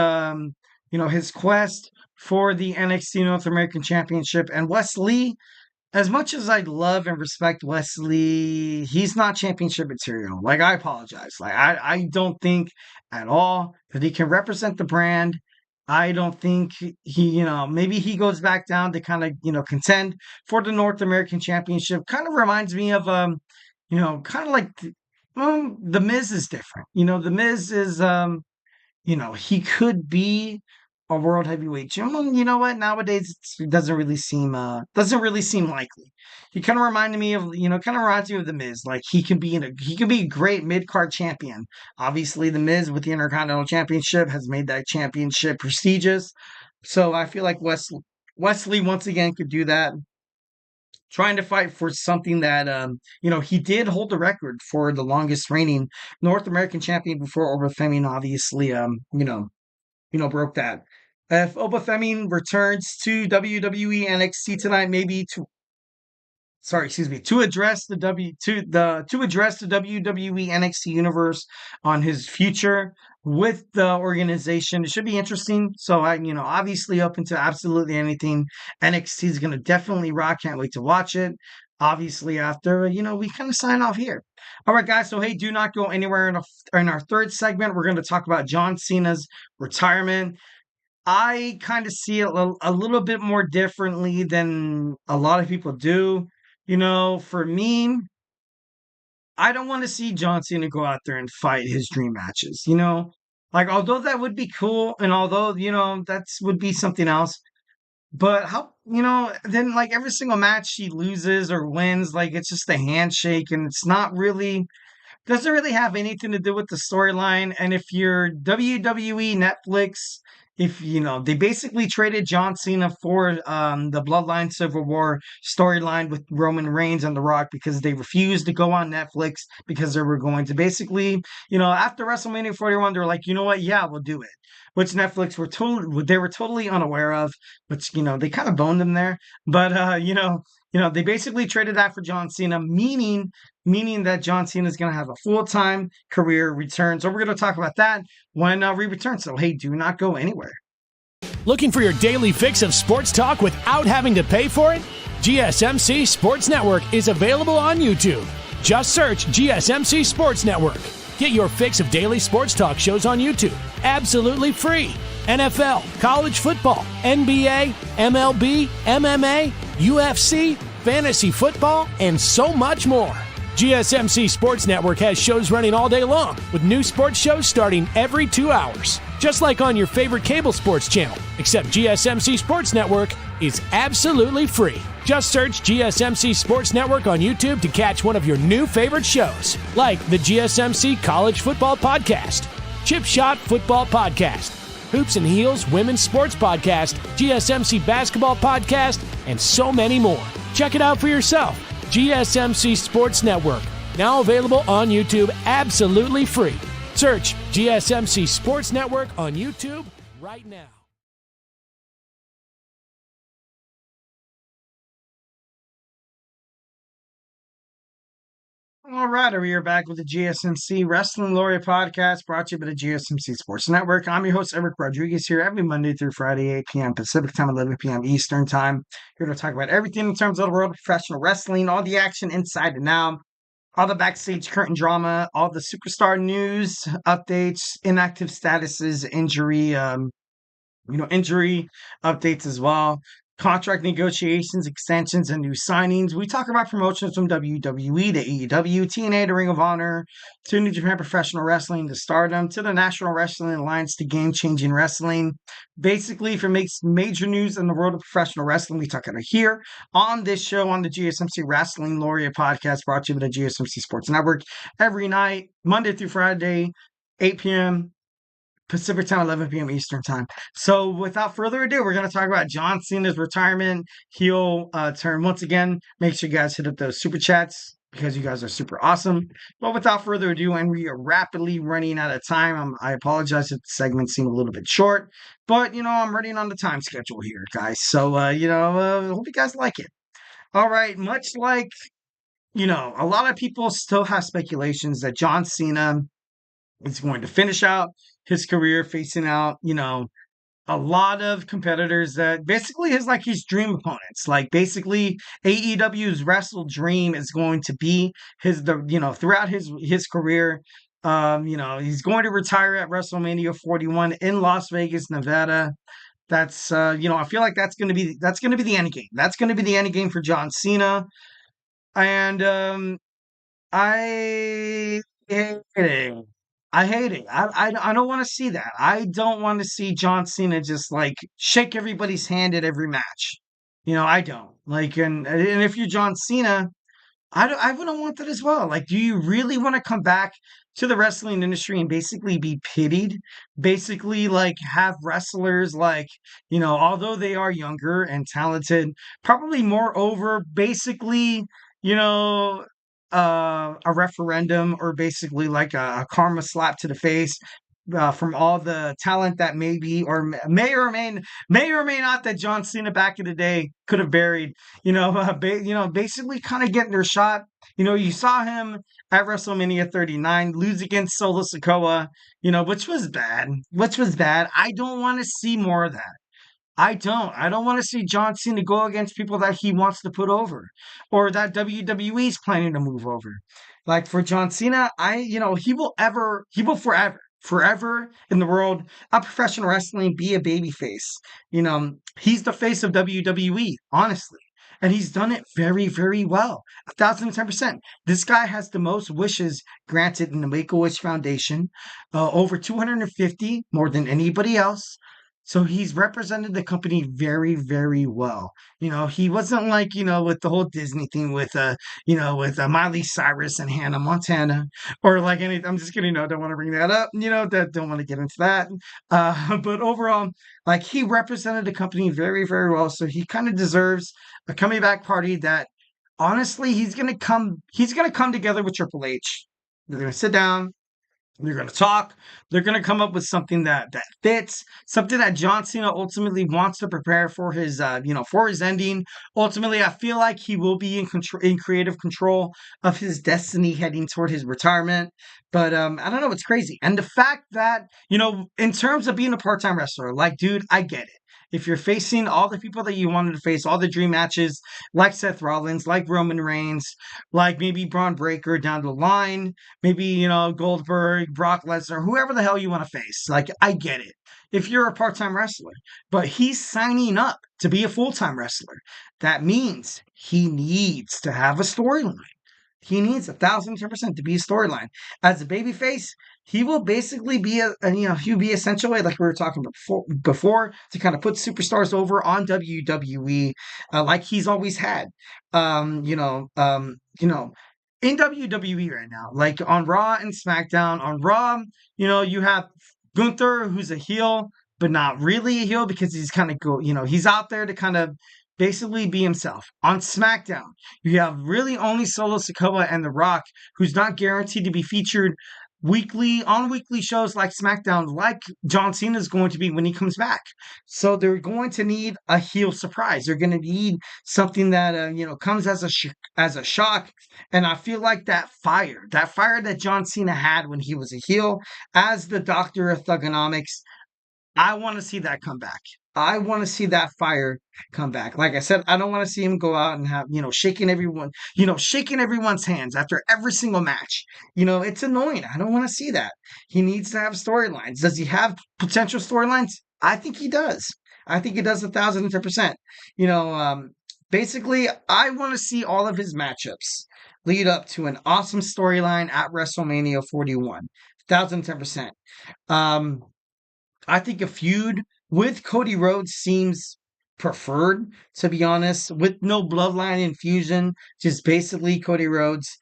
his quest for the NXT North American Championship. And Wes Lee, as much as I love and respect Wesley, he's not championship material. Like, I apologize. Like, I don't think at all that he can represent the brand. I don't think he, maybe he goes back down to kind of, contend for the North American Championship. Kind of reminds me of, kind of like, the Miz is different. The Miz is, he could be a world heavyweight champion. You know what? Nowadays it doesn't really seem likely. He kind of reminded me of, kind of reminds me of the Miz. Like he can be a great mid card champion. Obviously, the Miz with the Intercontinental Championship has made that championship prestigious. So I feel like Wesley once again could do that. Trying to fight for something that he did hold the record for the longest reigning North American champion before Oba Femi obviously broke that. If Oba Femi returns to WWE NXT tonight, maybe to to address the WWE NXT universe on his future with the organization. It should be interesting. So obviously open to absolutely anything NXT is going to definitely rock. Can't wait to watch it. Obviously, after we kind of sign off here. All right, guys. So hey, do not go anywhere. In our third segment, we're going to talk about John Cena's retirement. I kind of see it a little bit more differently than a lot of people do. For me, I don't want to see John Cena go out there and fight his dream matches. Like although that would be cool, and although that would be something else, but how then like every single match he loses or wins, like it's just a handshake, and it's not really doesn't really have anything to do with the storyline. And if you're WWE Netflix, if they basically traded John Cena for the Bloodline Civil War storyline with Roman Reigns and The Rock because they refused to go on Netflix because they were going to basically, after WrestleMania 41, they were like, you know what, yeah, we'll do it. Which Netflix were totally unaware of, which they kind of boned them there. But they basically traded that for John Cena, meaning that John Cena is going to have a full-time career return. So we're going to talk about that when we return. So, hey, do not go anywhere. Looking for your daily fix of sports talk without having to pay for it? GSMC Sports Network is available on YouTube. Just search GSMC Sports Network. Get your fix of daily sports talk shows on YouTube, absolutely free. NFL, college football, NBA, MLB, MMA, UFC, fantasy football, and so much more. GSMC Sports Network has shows running all day long, with new sports shows starting every 2 hours. Just like on your favorite cable sports channel, except GSMC Sports Network is absolutely free. Just search GSMC Sports Network on YouTube to catch one of your new favorite shows, like the GSMC College Football Podcast, Chip Shot Football Podcast, Hoops and Heels Women's Sports Podcast, GSMC Basketball Podcast, and so many more. Check it out for yourself. GSMC Sports Network, now available on YouTube absolutely free. Search GSMC Sports Network on YouTube right now. All right, we are back with the GSMC Wrestling Laureate podcast brought to you by the GSMC Sports Network. I'm your host, Eric Rodriguez, here every Monday through Friday, 8 p.m. Pacific Time, 11 p.m. Eastern Time. Here to talk about everything in terms of the world of professional wrestling, all the action inside and out, all the backstage curtain drama, all the superstar news, updates, inactive statuses, injury updates as well, contract negotiations, extensions, and new signings. We talk about promotions from WWE to AEW, TNA to Ring of Honor, to New Japan Professional Wrestling to Stardom, to the National Wrestling Alliance to Game Changing Wrestling. Basically, if it makes major news in the world of professional wrestling, we talk about it here on this show on the GSMC Wrestling Laureate podcast brought to you by the GSMC Sports Network every night, Monday through Friday, 8 p.m. Pacific Time, 11 p.m. Eastern Time. So without further ado, we're going to talk about John Cena's retirement heel turn. Once again, make sure you guys hit up those super chats because you guys are super awesome. But without further ado, and we are rapidly running out of time, I apologize if the segment seemed a little bit short, but, I'm running on the time schedule here, guys. So, hope you guys like it. All right, much like, a lot of people still have speculations that John Cena is going to finish out his career facing out, a lot of competitors that basically is like his dream opponents. Like basically AEW's Wrestle Dream is going to be throughout his career. He's going to retire at WrestleMania 41 in Las Vegas, Nevada. That's I feel like that's gonna be the end game. That's gonna be the end game for John Cena. And I hate it. I hate it. I don't want to see that. I don't want to see John Cena just like shake everybody's hand at every match. I don't like, and if you're John Cena, I wouldn't want that as well. Like, do you really want to come back to the wrestling industry and basically be pitied? Basically, like have wrestlers like, although they are younger and talented, probably more over, basically, you know, a referendum or basically like a karma slap to the face from all the talent that maybe or may not that John Cena back in the day could have buried. Basically kind of getting their shot. You saw him at WrestleMania 39 lose against Solo Sikoa. Which was bad. Which was bad. I don't want to see more of that. I don't. I don't want to see John Cena go against people that he wants to put over or that WWE is planning to move over. Like for John Cena, forever in the world of professional wrestling be a babyface. He's the face of WWE, honestly. And he's done it very, very well. 1,010%. This guy has the most wishes granted in the Make-A-Wish Foundation, over 250, more than anybody else. So he's represented the company very, very well. He wasn't like, with the whole Disney thing with Miley Cyrus and Hannah Montana or like any, I'm just kidding. No, don't want to bring that up. Don't want to get into that. But overall, like he represented the company very, very well. So he kind of deserves a coming back party that honestly, he's going to come together with Triple H. They're going to sit down. They're going to talk. They're going to come up with something that fits, something that John Cena ultimately wants to prepare for his, for his ending. Ultimately, I feel like he will be in creative control of his destiny heading toward his retirement. But I don't know. It's crazy, and the fact that in terms of being a part-time wrestler, like, dude, I get it. If you're facing all the people that you wanted to face, all the dream matches, like Seth Rollins, like Roman Reigns, like maybe Braun Breaker down the line, maybe, Goldberg, Brock Lesnar, whoever the hell you want to face. Like, I get it. If you're a part-time wrestler, but he's signing up to be a full-time wrestler. That means he needs to have a storyline. He needs 1,010% to be a storyline. As a babyface, he will basically be he'll be essentially like we were talking before to kind of put superstars over on WWE, like he's always had. In WWE right now, like on Raw and SmackDown. On Raw, you have Gunther, who's a heel, but not really a heel because he's kind of he's out there to kind of basically be himself. On SmackDown, you have really only Solo Sikoa and The Rock, who's not guaranteed to be featured weekly shows like SmackDown, like John Cena is going to be when he comes back. So they're going to need a heel surprise. They're going to need something that comes as a shock. And I feel like that fire that John Cena had when he was a heel as the Doctor of Thugonomics, I want to see that come back. I want to see that fire come back. Like I said, I don't want to see him go out and have, shaking everyone's hands after every single match. It's annoying. I don't want to see that. He needs to have storylines. Does he have potential storylines? I think he does. I think he does 1,010%. Basically, I want to see all of his matchups lead up to an awesome storyline at WrestleMania 41. 1,010%. I think a feud with Cody Rhodes seems preferred, to be honest, with no bloodline infusion, just basically Cody Rhodes.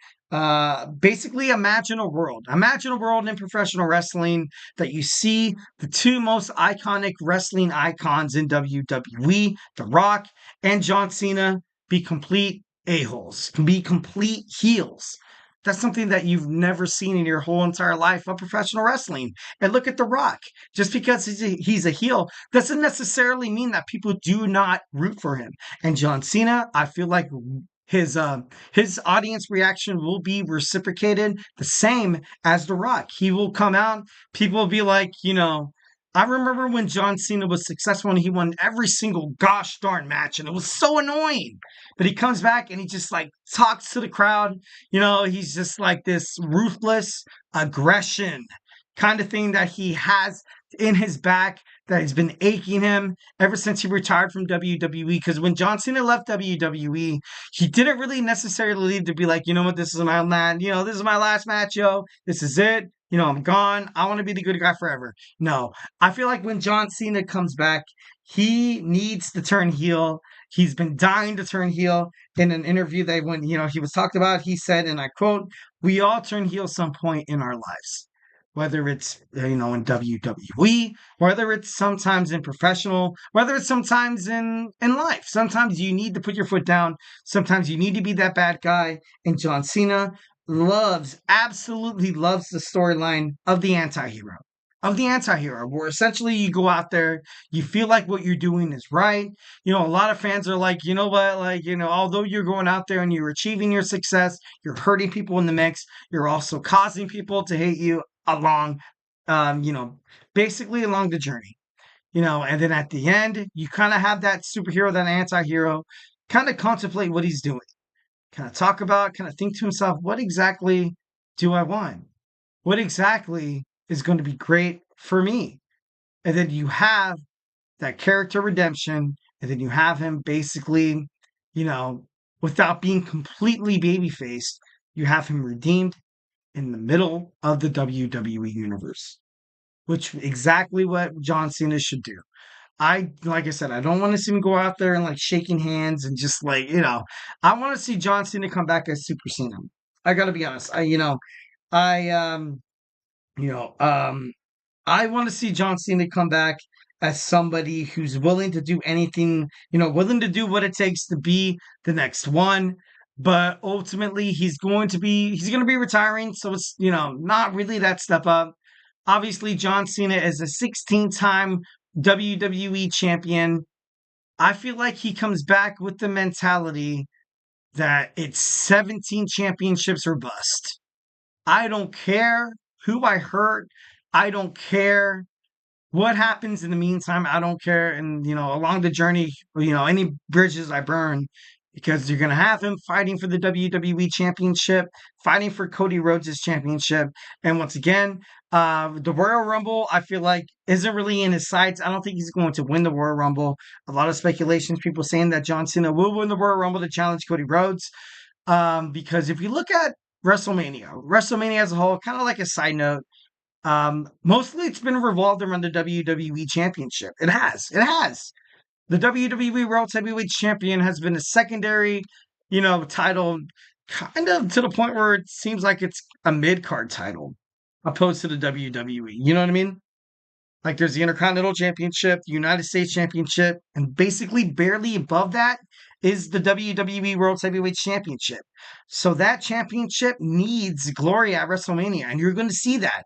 Basically imagine a world in professional wrestling that you see the two most iconic wrestling icons in WWE, The Rock and John Cena, be complete a-holes, be complete heels. That's something that you've never seen in your whole entire life of professional wrestling. And look at The Rock. Just because he's a heel doesn't necessarily mean that people do not root for him. And John Cena, I feel like his audience reaction will be reciprocated the same as The Rock. He will come out, people will be like, I remember when John Cena was successful and he won every single gosh darn match, and it was so annoying. But he comes back and he just like talks to the crowd. He's just like this ruthless aggression kind of thing that he has in his back that has been aching him ever since he retired from WWE. Because when John Cena left WWE, he didn't really necessarily leave to be like, what, this is my this is my last match, yo. This is it. I'm gone. I want to be the good guy forever. No, I feel like when John Cena comes back, he needs to turn heel. He's been dying to turn heel. In an interview that when, he was talked about, he said, and I quote, "We all turn heel some point in our lives. Whether it's, in WWE, whether it's sometimes in professional, whether it's sometimes in life. Sometimes you need to put your foot down. Sometimes you need to be that bad guy." And John Cena absolutely loves the storyline of the anti-hero. of the anti-hero, where essentially you go out there, you feel like what you're doing is right. A lot of fans are like, you know what, like, although you're going out there and you're achieving your success, you're hurting people in the mix, you're also causing people to hate you along, um, you know, basically along the journey. And then at the end, you kind of have that superhero, that anti-hero, kind of contemplate what he's doing, kind of talk about, kind of think to himself, what exactly do I want? What exactly is going to be great for me? And then you have that character redemption, and then you have him basically, you know, without being completely baby faced, you have him redeemed in the middle of the WWE universe, which exactly what John Cena should do. Like I said, I don't want to see him go out there and like shaking hands and just like, I want to see John Cena come back as Super Cena. I gotta be honest. I you know, I want to see John Cena come back as somebody who's willing to do anything, willing to do what it takes to be the next one. But ultimately, he's going to be retiring, so it's not really that step up. Obviously, John Cena is a 16-time WWE champion. I feel like he comes back with the mentality that it's 17 championships or bust. I don't care who I hurt. I don't care what happens in the meantime. I don't care. And, along the journey, any bridges I burn, because you're going to have him fighting for the WWE Championship, fighting for Cody Rhodes' championship. And once again, the Royal Rumble, I feel like, isn't really in his sights. I don't think he's going to win the Royal Rumble. A lot of speculations, people saying that John Cena will win the Royal Rumble to challenge Cody Rhodes. Because if you look at WrestleMania as a whole, kind of like a side note, mostly it's been revolved around the WWE Championship. It has. It has. The WWE World Heavyweight Champion has been a secondary, title, kind of to the point where it seems like it's a mid-card title opposed to the WWE. You know what I mean? Like there's the Intercontinental Championship, the United States Championship, and basically barely above that is the WWE World Heavyweight Championship. So that championship needs glory at WrestleMania, and you're going to see that.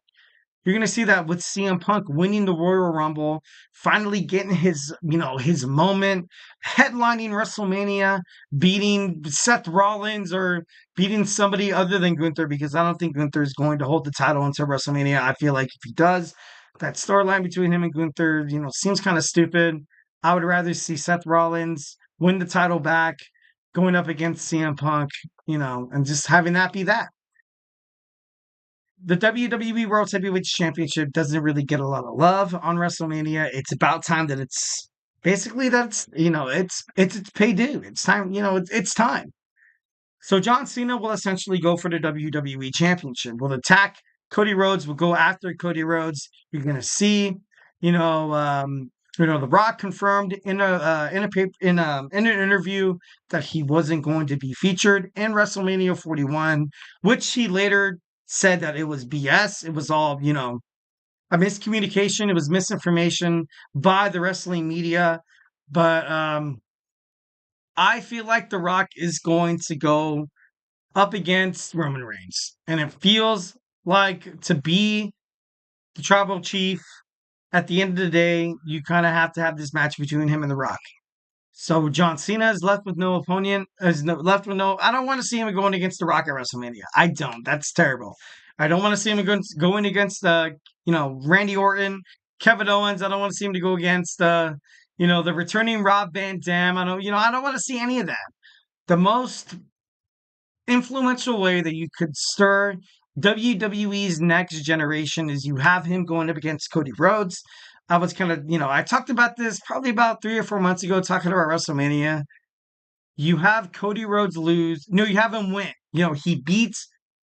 You're going to see that with CM Punk winning the Royal Rumble, finally getting his moment, headlining WrestleMania, beating Seth Rollins or beating somebody other than Gunther, because I don't think Gunther is going to hold the title until WrestleMania. I feel like if he does, that storyline between him and Gunther, seems kind of stupid. I would rather see Seth Rollins win the title back, going up against CM Punk, and just having that be that. The WWE World Heavyweight Championship doesn't really get a lot of love on WrestleMania. It's about time that it's basically it's pay due. It's time, it's time. So John Cena will essentially go for the WWE Championship. Will attack Cody Rhodes. Will go after Cody Rhodes. You're gonna see, The Rock confirmed in an interview that he wasn't going to be featured in WrestleMania 41, which he later said that it was BS. It was all, a miscommunication. It was misinformation by the wrestling media. But I feel like The Rock is going to go up against Roman Reigns. And it feels like to be the tribal chief, at the end of the day, you kind of have to have this match between him and The Rock. So John Cena is left with no opponent. I don't want to see him going against The Rock at WrestleMania. I don't. That's terrible. I don't want to see him going against Randy Orton, Kevin Owens. I don't want to see him to go against the returning Rob Van Dam. I don't want to see any of that. The most influential way that you could stir WWE's next generation is you have him going up against Cody Rhodes. I was kind of, I talked about this probably about 3 or 4 months ago, talking about WrestleMania. You have Cody Rhodes lose. No, you have him win. He beats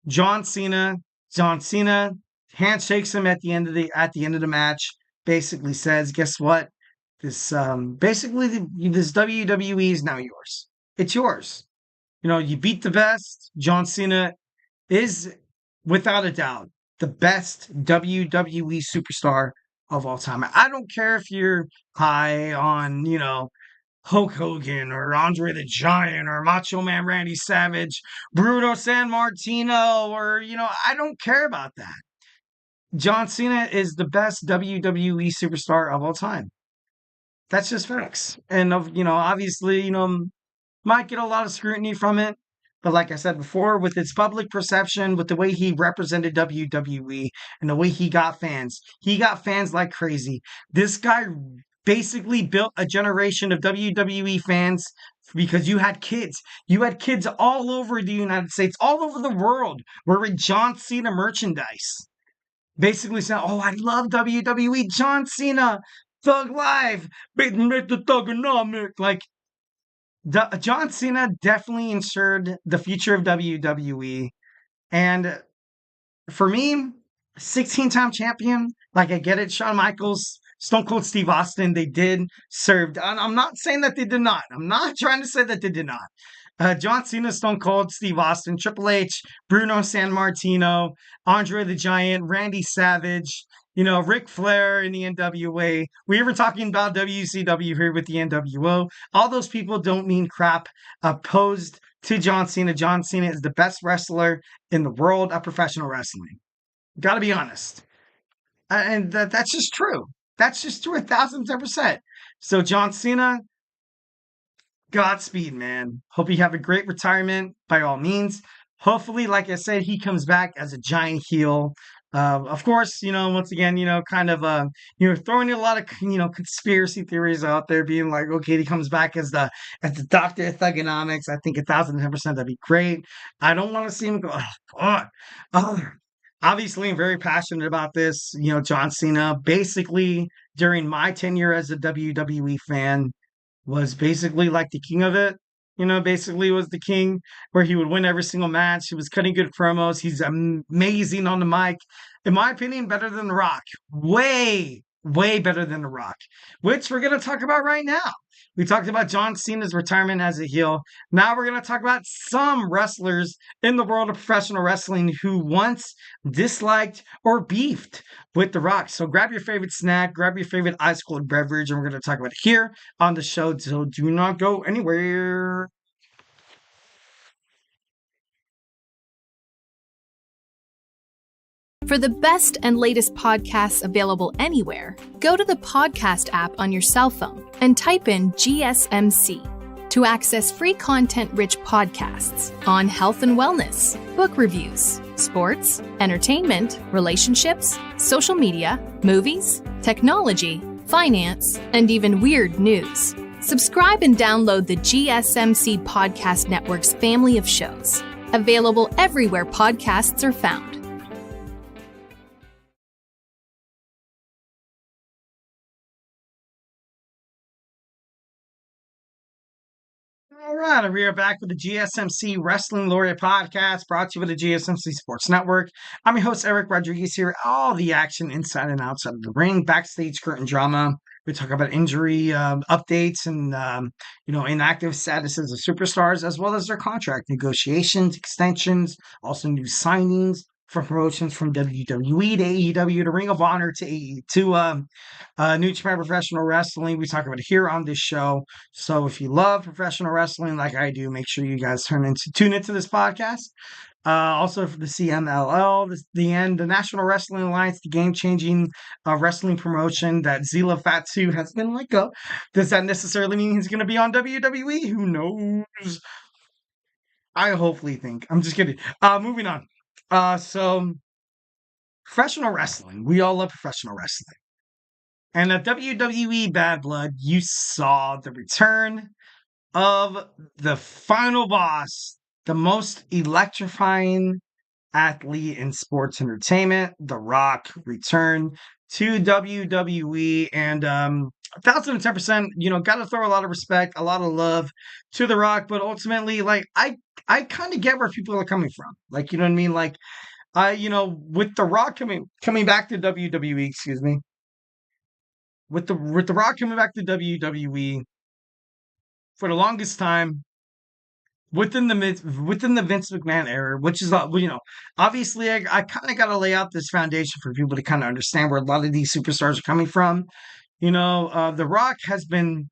John Cena. John Cena handshakes him at the end of the match. Basically says, guess what? This this WWE is now yours. It's yours. You beat the best. John Cena is, without a doubt, the best WWE superstar of all time. I don't care if you're high on, Hulk Hogan or Andre the Giant or Macho Man Randy Savage, Bruno San Martino, or, I don't care about that. John Cena is the best WWE superstar of all time. That's just facts. And obviously, might get a lot of scrutiny from it. But like I said before, with its public perception, with the way he represented WWE and the way he got fans like crazy. This guy basically built a generation of WWE fans because you had kids. You had kids all over the United States, all over the world, wearing John Cena merchandise. Basically saying, "Oh, I love WWE, John Cena, Thug Life, make the thugonomic." Like, John Cena definitely ensured the future of WWE. And for me, 16-time champion, like I get it, Shawn Michaels, Stone Cold Steve Austin, they did serve. I'm not saying that they did not. I'm not trying to say that they did not. John Cena, Stone Cold, Steve Austin, Triple H, Bruno San Martino, Andre the Giant, Randy Savage, Ric Flair in the NWA. We were talking about WCW here with the NWO. All those people don't mean crap opposed to John Cena. John Cena is the best wrestler in the world of professional wrestling. Got to be honest. And that's just true. That's just true 1,010%. So, John Cena, Godspeed, man. Hope you have a great retirement by all means. Hopefully, like I said, he comes back as a giant heel. Of course, once again, kind of, throwing a lot of, conspiracy theories out there, being like, okay, he comes back as the Doctor of Thugonomics. I think 1,010% that'd be great. I don't want to see him go, oh, God. Obviously, I'm very passionate about this. John Cena, basically, during my tenure as a WWE fan, was basically like the king of it. Basically was the king where he would win every single match. He was cutting good promos. He's amazing on the mic. In my opinion, better than The Rock. Way, way better than The Rock, which we're going to talk about right now. We talked about John Cena's retirement as a heel. Now we're going to talk about some wrestlers in the world of professional wrestling who once disliked or beefed with The Rock. So grab your favorite snack, grab your favorite ice cold beverage, and we're going to talk about it here on the show. So do not go anywhere. For the best and latest podcasts available anywhere, go to the podcast app on your cell phone and type in GSMC to access free content-rich podcasts on health and wellness, book reviews, sports, entertainment, relationships, social media, movies, technology, finance, and even weird news. Subscribe and download the GSMC Podcast Network's family of shows, available everywhere podcasts are found. All right, and we are back with the GSMC Wrestling Laureate podcast brought to you by the GSMC Sports Network. I'm your host, Eric Rodriguez here. All the action inside and outside of the ring, backstage curtain drama. We talk about injury updates and, inactive statuses of superstars, as well as their contract negotiations, extensions, also new signings from promotions from WWE to AEW to Ring of Honor to New Japan Professional Wrestling. We talk about it here on this show. So if you love professional wrestling like I do, make sure you guys tune into this podcast. Also for the CMLL, the National Wrestling Alliance, the game-changing wrestling promotion that Zila Fatu has been let go. Does that necessarily mean he's going to be on WWE? Who knows? I hopefully think. I'm just kidding. Moving on. So professional wrestling. We all love professional wrestling. And at WWE Bad Blood, you saw the return of the final boss, the most electrifying athlete in sports entertainment. The Rock returned to WWE, and 1,010%, got to throw a lot of respect, a lot of love to The Rock, but ultimately, like, I kind of get where people are coming from. Like, you know what I mean? Like, with The Rock coming back to WWE, excuse me, with the Rock coming back to WWE for the longest time within the Vince McMahon era, which is obviously I kind of got to lay out this foundation for people to kind of understand where a lot of these superstars are coming from. The Rock has been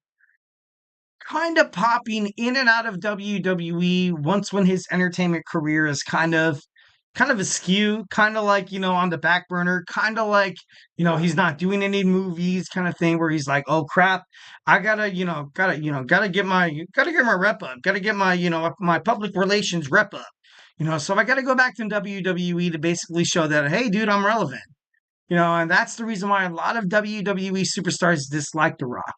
kind of popping in and out of WWE once when his entertainment career is kind of kind of askew, kind of like, on the back burner, kind of like, he's not doing any movies kind of thing where he's like, oh crap, I gotta, gotta get my rep up, gotta get my, my public relations rep up. So I gotta go back to WWE to basically show that, hey, dude, I'm relevant. And that's the reason why a lot of WWE superstars dislike The Rock.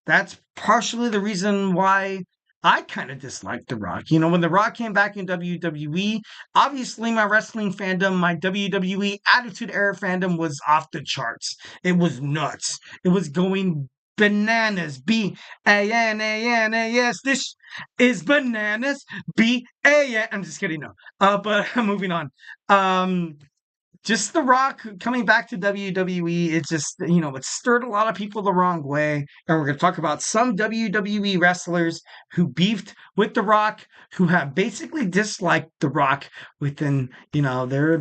That's partially the reason why I kind of dislike The Rock. When The Rock came back in WWE, obviously my wrestling fandom, my WWE Attitude Era fandom was off the charts. It was nuts. It was going bananas. BANANAS. This is bananas. BAN. I'm just kidding. No. But moving on. Just The Rock coming back to WWE, it just, it stirred a lot of people the wrong way. And we're going to talk about some WWE wrestlers who beefed with The Rock, who have basically disliked The Rock within, they're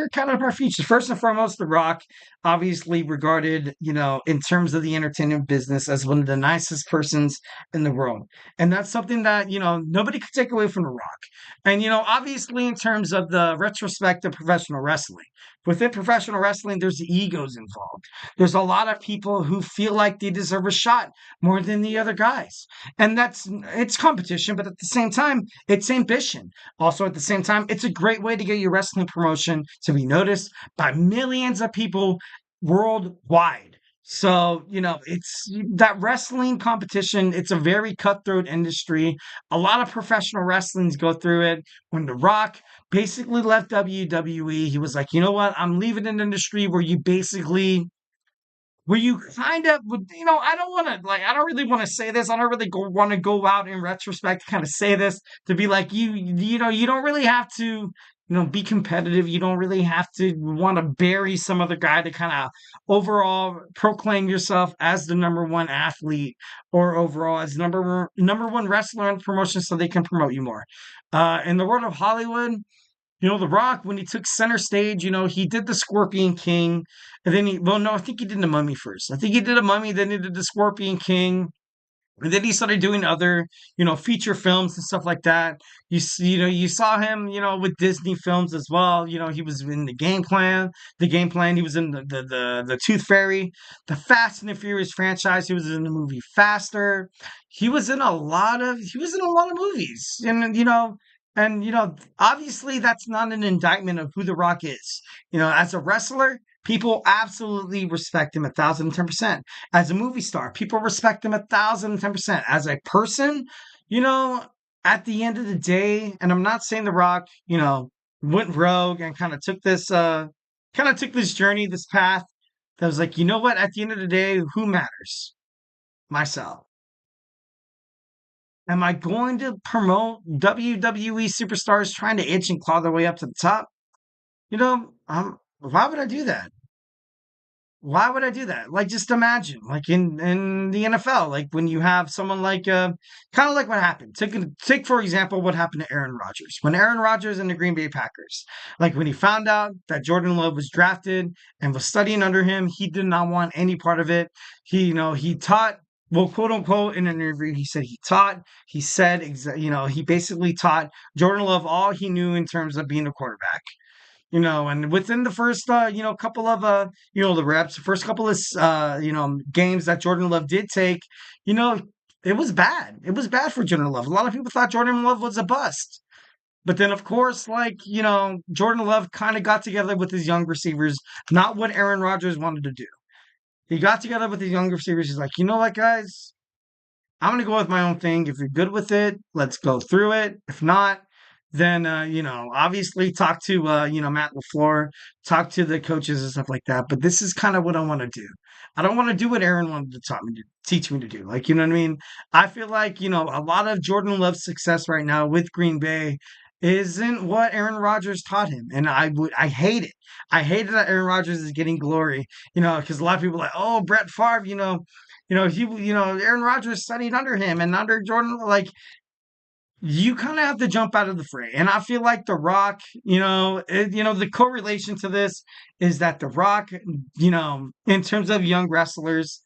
kind of our features. First and foremost, The Rock, obviously regarded, in terms of the entertainment business as one of the nicest persons in the world. And that's something that, nobody could take away from The Rock. And, obviously in terms of the retrospect of professional wrestling, within professional wrestling, there's egos involved. There's a lot of people who feel like they deserve a shot more than the other guys. And it's competition, but at the same time, it's ambition. Also, at the same time, it's a great way to get your wrestling promotion to be noticed by millions of people worldwide. So, it's that wrestling competition. It's a very cutthroat industry. A lot of professional wrestlings go through it. When The Rock basically left WWE, he was like, you know what? I'm leaving an industry where you kind of would, I don't really want to say this. I don't really want to go out in retrospect, kind of say this to be like, you don't really have to, be competitive. You don't really have to want to bury some other guy to kind of overall proclaim yourself as the number one athlete or overall as number one wrestler in the promotion so they can promote you more. In the world of Hollywood, The Rock, when he took center stage, he did the Scorpion King. And then I think he did the Mummy first. I think he did a Mummy, then he did the Scorpion King. And then he started doing other, feature films and stuff like that. You saw him, with Disney films as well. He was in The Game Plan. He was in the Tooth Fairy, the Fast and the Furious franchise. He was in the movie Faster. He was in a lot of movies. And obviously that's not an indictment of who The Rock is. As a wrestler, people absolutely respect him 1,010%. As a movie star, people respect him 1,010%. As a person, at the end of the day, and I'm not saying The Rock, went rogue and kind of took this journey, this path that was like, you know what? At the end of the day, who matters? Myself. Am I going to promote WWE superstars trying to itch and claw their way up to the top? Why would I do that? Why would I do that? Like, just imagine, like in the NFL, like when you have someone like, kind of like what happened. Take for example what happened to Aaron Rodgers. When Aaron Rodgers and the Green Bay Packers, like when he found out that Jordan Love was drafted and was studying under him, he did not want any part of it. He taught. Well, quote unquote, in an interview, he said he basically taught Jordan Love all he knew in terms of being a quarterback. And within the first, couple of, the reps, first couple of, games that Jordan Love did take, it was bad. It was bad for Jordan Love. A lot of people thought Jordan Love was a bust. But then, of course, Jordan Love kind of got together with his young receivers, not what Aaron Rodgers wanted to do. He got together with his young receivers. He's like, you know what, guys? I'm going to go with my own thing. If you're good with it, let's go through it. If not, then, obviously talk to, Matt LaFleur, talk to the coaches and stuff like that. But this is kind of what I want to do. I don't want to do what Aaron wanted to teach me to do. Like, you know what I mean? I feel like, a lot of Jordan Love's success right now with Green Bay isn't what Aaron Rodgers taught him. And I hate it. I hate it that Aaron Rodgers is getting glory, because a lot of people are like, oh, Brett Favre, Aaron Rodgers studied under him and under Jordan, like, you kind of have to jump out of the fray. And I feel like The Rock, the correlation to this is that The Rock, in terms of young wrestlers,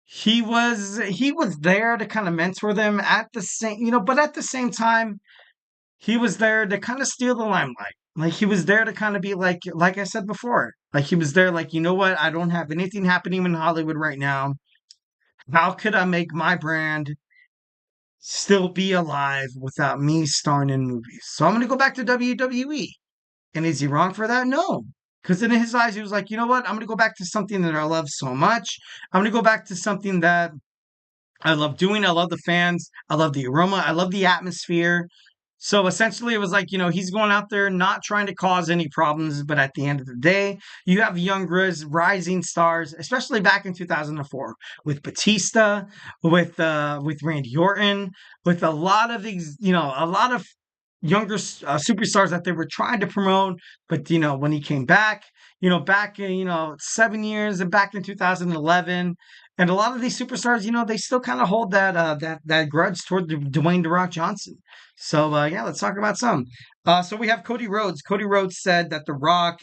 he was there to kind of mentor them at the same, but at the same time, he was there to kind of steal the limelight. Like he was there to kind of be like I said before, like he was there, like, you know what? I don't have anything happening in Hollywood right now. How could I make my brand still be alive without me starring in movies? So I'm going to go back to WWE. And is he wrong for that? No. Because in his eyes, he was like, you know what? I'm going to go back to something that I love so much. I'm going to go back to something that I love doing. I love the fans. I love the aroma. I love the atmosphere. So essentially, it was like, he's going out there not trying to cause any problems. But at the end of the day, you have young rising stars, especially back in 2004 with Batista, with Randy Orton, with a lot of these, a lot of younger superstars that they were trying to promote. But, when he came back, back in, 7 years and back in 2011, and a lot of these superstars, they still kind of hold that grudge toward Dwayne The Rock Johnson. So yeah, let's talk about some. So we have Cody Rhodes. Cody Rhodes said that The Rock,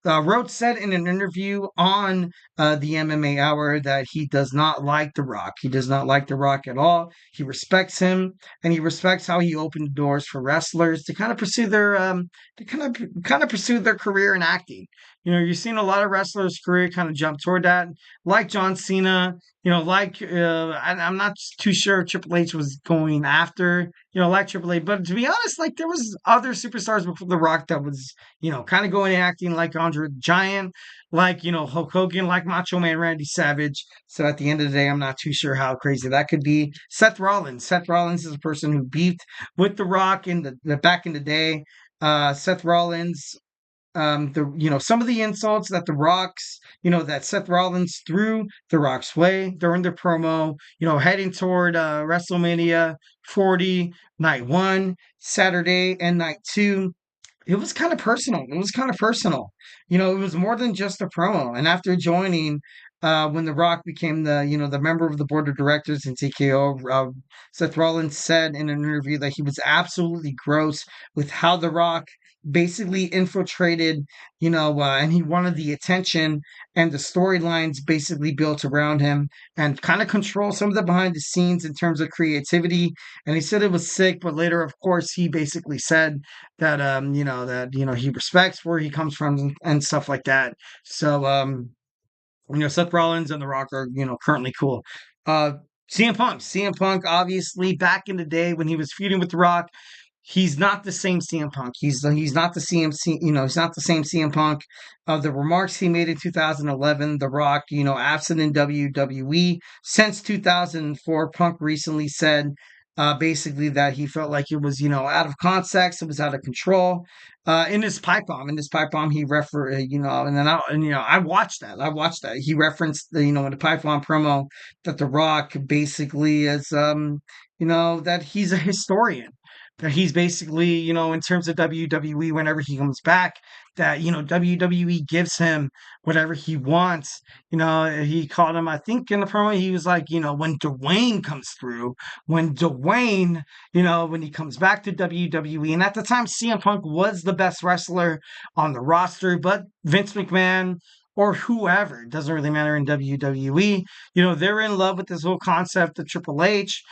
Rhodes said in an interview on the MMA Hour that he does not like The Rock. He does not like The Rock at all. He respects him, and he respects how he opened doors for wrestlers to kind of pursue their pursue their career in acting. You're seeing a lot of wrestlers' career kind of jump toward that, like John Cena. I'm not too sure if Triple H was going after, like Triple H. But to be honest, like there was other superstars before The Rock that was, kind of going and acting like Andre the Giant, like, Hulk Hogan, like Macho Man Randy Savage. So at the end of the day, I'm not too sure how crazy that could be. Seth Rollins. Seth Rollins is a person who beefed with The Rock in the back in the day. Seth Rollins, some of the insults that that Seth Rollins threw The Rock's way during the promo, heading toward WrestleMania 40, night 1, Saturday, and night 2. It was kind of personal. It was kind of personal. It was more than just a promo. And after joining, when The Rock became the member of the board of directors in TKO, Seth Rollins said in an interview that he was absolutely gross with how The Rock basically infiltrated, and he wanted the attention and the storylines basically built around him and kind of control some of the behind the scenes in terms of creativity. And he said it was sick, but later, of course, he basically said that he respects where he comes from and stuff like that. So Seth Rollins and The Rock are currently cool. CM Punk, obviously back in the day when he was feuding with The Rock, he's not the same CM Punk. He's not the CMC, he's not the same CM Punk. The remarks he made in 2011, The Rock, absent in WWE since 2004. Punk recently said basically that he felt like it was, out of context, it was out of control. In his pipe bomb, he I watched that. He referenced in the pipe bomb promo that The Rock basically is, that he's a historian, that he's basically, in terms of WWE, whenever he comes back, that, WWE gives him whatever he wants. He called him, I think in the promo, he was like, when Dwayne comes through, when Dwayne, when he comes back to WWE. And at the time, CM Punk was the best wrestler on the roster, but Vince McMahon or whoever, it doesn't really matter in WWE, they're in love with this whole concept of Triple H.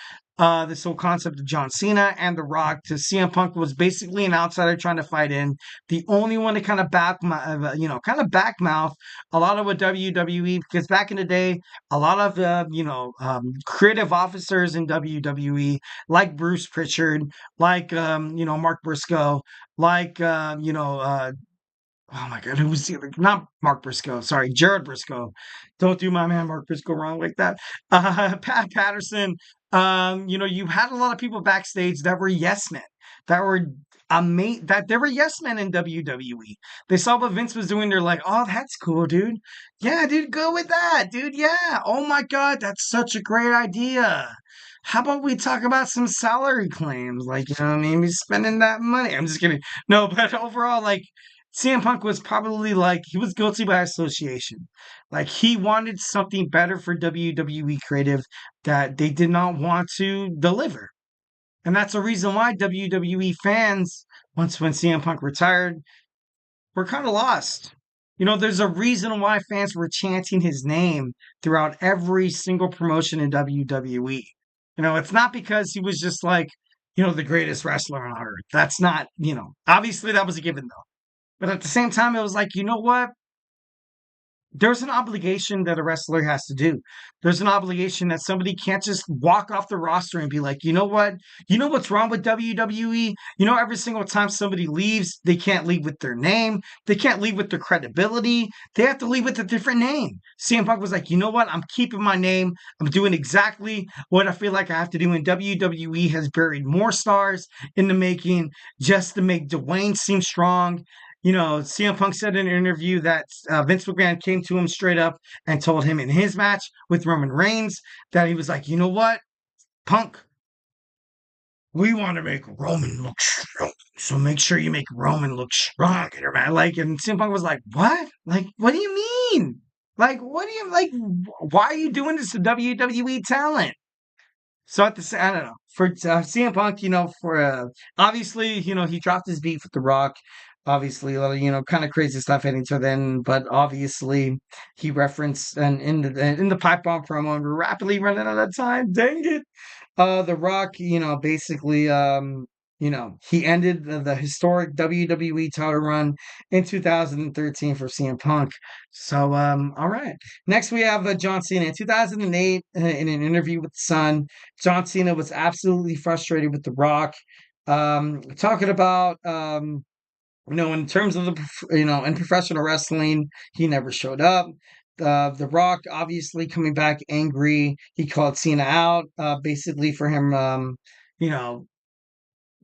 This whole concept of John Cena and The Rock. To CM Punk was basically an outsider trying to fight in, the only one to kind of backmouth a lot of what WWE, because back in the day, a lot of creative officers in WWE, like Bruce Pritchard, like Mark Briscoe, like oh my God, who was the other? Not Mark Briscoe. Sorry, Jared Briscoe. Don't do my man Mark Briscoe wrong like that. Pat Patterson. You had a lot of people backstage that were yes men, that were that they were yes men in WWE. They saw what Vince was doing. They're like, oh, that's cool, dude. Yeah, dude, go with that, dude. Yeah. Oh my God, that's such a great idea. How about we talk about some salary claims? Like, maybe spending that money. I'm just kidding. No, but overall, like, CM Punk was probably like, he was guilty by association. Like, he wanted something better for WWE creative that they did not want to deliver. And that's the reason why WWE fans, when CM Punk retired, were kind of lost. There's a reason why fans were chanting his name throughout every single promotion in WWE. It's not because he was just like the greatest wrestler on earth. That's not, obviously that was a given though. But at the same time, it was like, you know what? There's an obligation that a wrestler has to do. There's an obligation that somebody can't just walk off the roster and be like, you know what? You know what's wrong with WWE? Every single time somebody leaves, they can't leave with their name. They can't leave with their credibility. They have to leave with a different name. CM Punk was like, you know what? I'm keeping my name. I'm doing exactly what I feel like I have to do. And WWE has buried more stars in the making just to make Dwayne seem strong. CM Punk said in an interview that Vince McMahon came to him straight up and told him in his match with Roman Reigns that he was like, you know what, Punk, we want to make Roman look strong. So make sure you make Roman look stronger, man. And CM Punk was like, what? What do you mean? What do you, why are you doing this to WWE talent? So I don't know. For CM Punk, obviously, he dropped his beef with The Rock. Obviously, kind of crazy stuff heading to then, but obviously he referenced and in the pipe bomb promo, and we're rapidly running out of time. Dang it! The Rock, basically, he ended the historic WWE title run in 2013 for CM Punk. So, all right. Next, we have John Cena in 2008 in an interview with The Sun. John Cena was absolutely frustrated with The Rock, talking about. In terms of in professional wrestling, he never showed up. The Rock obviously coming back angry. He called Cena out, you know,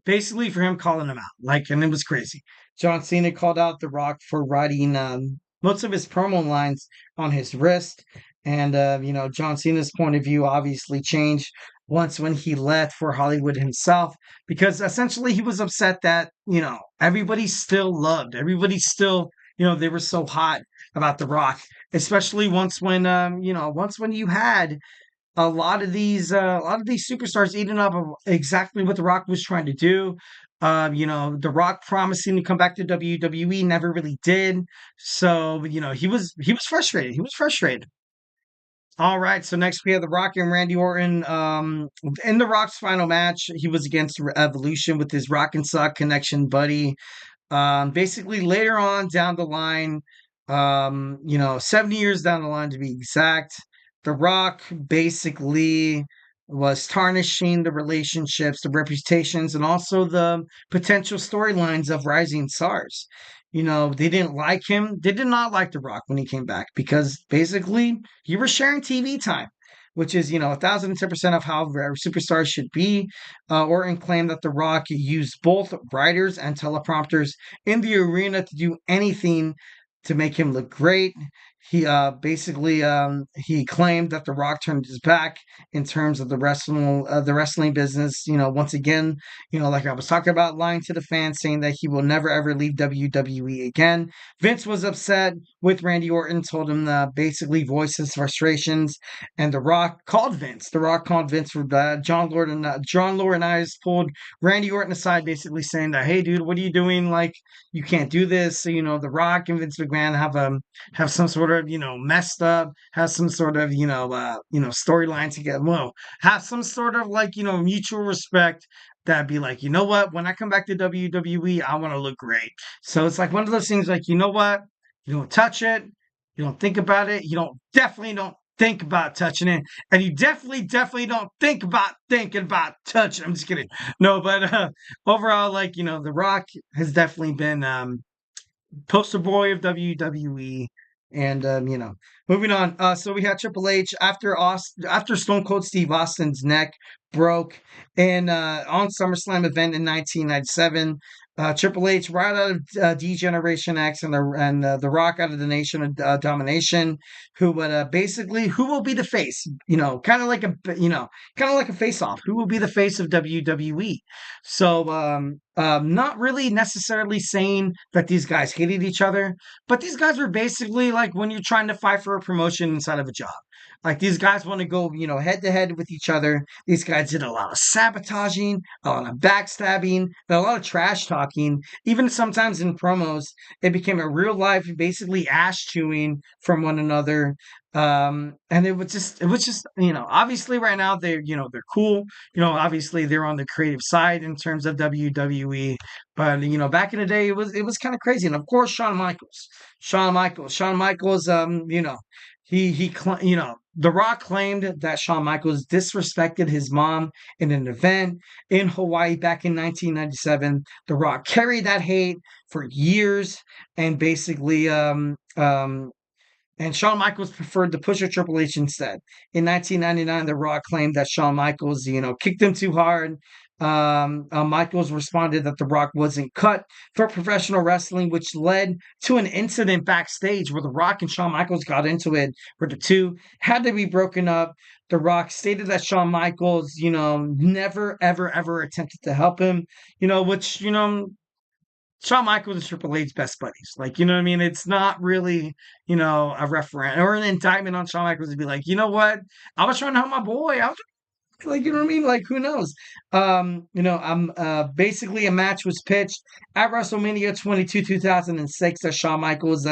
basically for him calling him out. And it was crazy. John Cena called out The Rock for writing most of his promo lines on his wrist. And, John Cena's point of view obviously changed once when he left for Hollywood himself, because essentially he was upset that, everybody still loved, everybody still, they were so hot about The Rock, especially once when you had a lot of these superstars eating up of exactly what The Rock was trying to do. The Rock promising to come back to WWE never really did. So, he was frustrated. He was frustrated. All right, so next we have The Rock and Randy Orton. In The Rock's final match, he was against Evolution with his Rock and Sock connection buddy. Basically, later on down the line, 70 years down the line to be exact, The Rock basically was tarnishing the relationships, the reputations, and also the potential storylines of rising stars. They didn't like him. They did not like The Rock when he came back because basically you were sharing TV time, which is, 1,010% of how superstars should be. Orton claimed that The Rock used both writers and teleprompters in the arena to do anything to make him look great. He basically he claimed that The Rock turned his back in terms of the wrestling business. Once again, like I was talking about, lying to the fans, saying that he will never ever leave WWE again. Vince was upset with Randy Orton, told him to basically voice his frustrations, and The Rock called Vince. The Rock called Vince for John Laurinaitis pulled Randy Orton aside, basically saying that, hey, dude, what are you doing? You can't do this. So, The Rock and Vince McMahon have some sort of messed up, have some sort of storyline together. Well, have some sort of mutual respect. That'd be like, you know what? When I come back to WWE, I want to look great. So it's like one of those things. Like, you know what? You don't touch it. You don't think about it. Definitely don't think about touching it, and you definitely don't think about thinking about touching. I'm just kidding. No, but overall, The Rock has definitely been poster boy of WWE. And moving on. So we had Triple H after Stone Cold Steve Austin's neck broke in on SummerSlam event in 1997. Triple H right out of D-Generation X and the Rock out of the Nation of Domination, who would who will be the face? Kind of like a face off. Who will be the face of WWE? So not really necessarily saying that these guys hated each other, but these guys were basically like when you're trying to fight for a promotion inside of a job. These guys want to go, head to head with each other. These guys did a lot of sabotaging, a lot of backstabbing, a lot of trash talking. Even sometimes in promos, it became a real life, basically ash chewing from one another. And it was just, obviously right now they're cool. Obviously they're on the creative side in terms of WWE, but back in the day it was kind of crazy. And of course, Shawn Michaels, The Rock claimed that Shawn Michaels disrespected his mom in an event in Hawaii back in 1997. The Rock carried that hate for years, and basically, and Shawn Michaels preferred to push a Triple H instead. In 1999, The Rock claimed that Shawn Michaels, kicked him too hard. Michaels responded that The Rock wasn't cut for professional wrestling, which led to an incident backstage where The Rock and Shawn Michaels got into it, where the two had to be broken up. The Rock stated that Shawn Michaels, never, ever, ever attempted to help him, which, Shawn Michaels is Triple H's best buddies. Like, you know what I mean? It's not really, a referendum or an indictment on Shawn Michaels to be like, you know what? I was trying to help my boy. I was like, you know what I mean? Like, who knows? I'm basically a match was pitched at WrestleMania 22, 2006 that Shawn Michaels,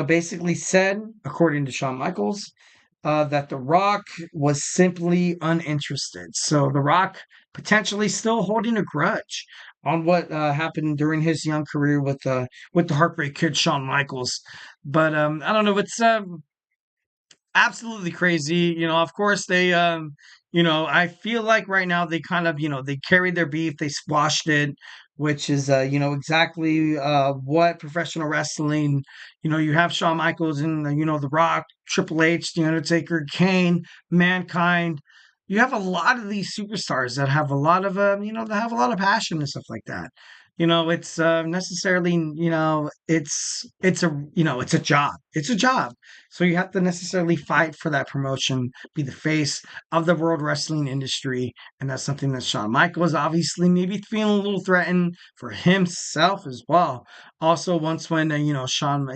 basically said, according to Shawn Michaels, that The Rock was simply uninterested. So The Rock potentially still holding a grudge on what happened during his young career with the Heartbreak Kid Shawn Michaels. But I don't know. It's absolutely crazy. Of course I feel like right now they kind of, they carried their beef, they squashed it, which is, exactly what professional wrestling, you have Shawn Michaels and, The Rock, Triple H, The Undertaker, Kane, Mankind. You have a lot of these superstars that have a lot of, that have a lot of passion and stuff like that. It's necessarily, it's a job. It's a job. So you have to necessarily fight for that promotion, be the face of the world wrestling industry. And that's something that Shawn Michaels obviously maybe feeling a little threatened for himself as well. Also, once when, Shawn,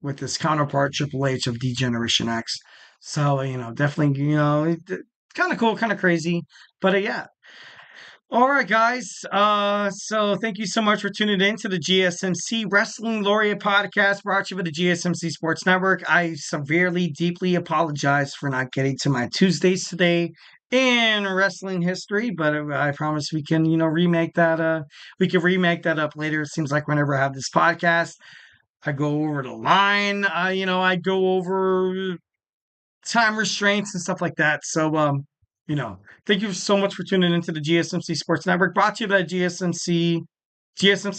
with his counterpart Triple H of D Generation X. So, definitely, kind of cool, kind of crazy. But yeah. All right, guys. So thank you so much for tuning in to the GSMC Wrestling Laureate podcast brought to you by the GSMC Sports Network. I severely, deeply apologize for not getting to my Tuesdays today in wrestling history, but I promise we can, remake that. We can remake that up later. It seems like whenever I have this podcast, I go over the line. I go over time restraints and stuff like that. So, thank you so much for tuning into the GSMC Sports Network, brought to you by GSMC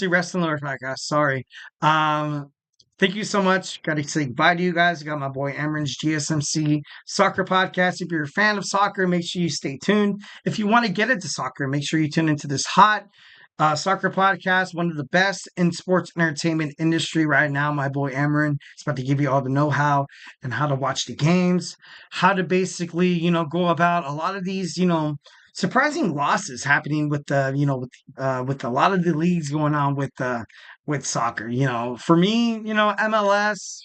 Wrestling North Podcast. Sorry. Thank you so much. Got to say goodbye to you guys. I got my boy Amron's GSMC Soccer Podcast. If you're a fan of soccer, make sure you stay tuned. If you want to get into soccer, make sure you tune into this hot soccer podcast, one of the best in sports entertainment industry right now. My boy Amron is about to give you all the know-how and how to watch the games, how to basically, go about a lot of these, surprising losses happening with the, with a lot of the leagues going on with soccer. For me, MLS.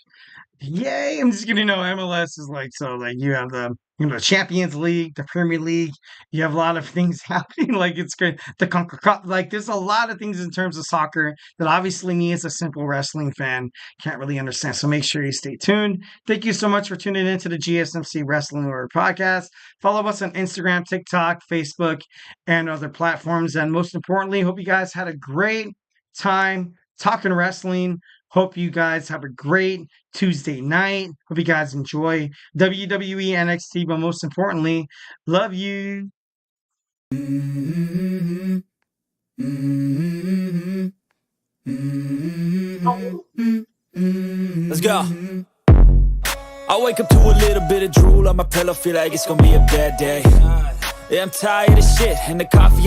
Yay! I'm just kidding. MLS is like, so like you have the Champions League, the Premier League. You have a lot of things happening. Like it's great. The Conquer Cup. Like there's a lot of things in terms of soccer that obviously me as a simple wrestling fan can't really understand. So make sure you stay tuned. Thank you so much for tuning in to the GSMC Wrestling Order podcast. Follow us on Instagram, TikTok, Facebook, and other platforms. And most importantly, hope you guys had a great time talking wrestling. Hope you guys have a great Tuesday night. Hope you guys enjoy WWE NXT, but most importantly, love you. Let's go. I wake up to a little bit of drool on my pillow, feel like it's gonna be a bad day. Yeah, I'm tired of shit, and the coffee ain't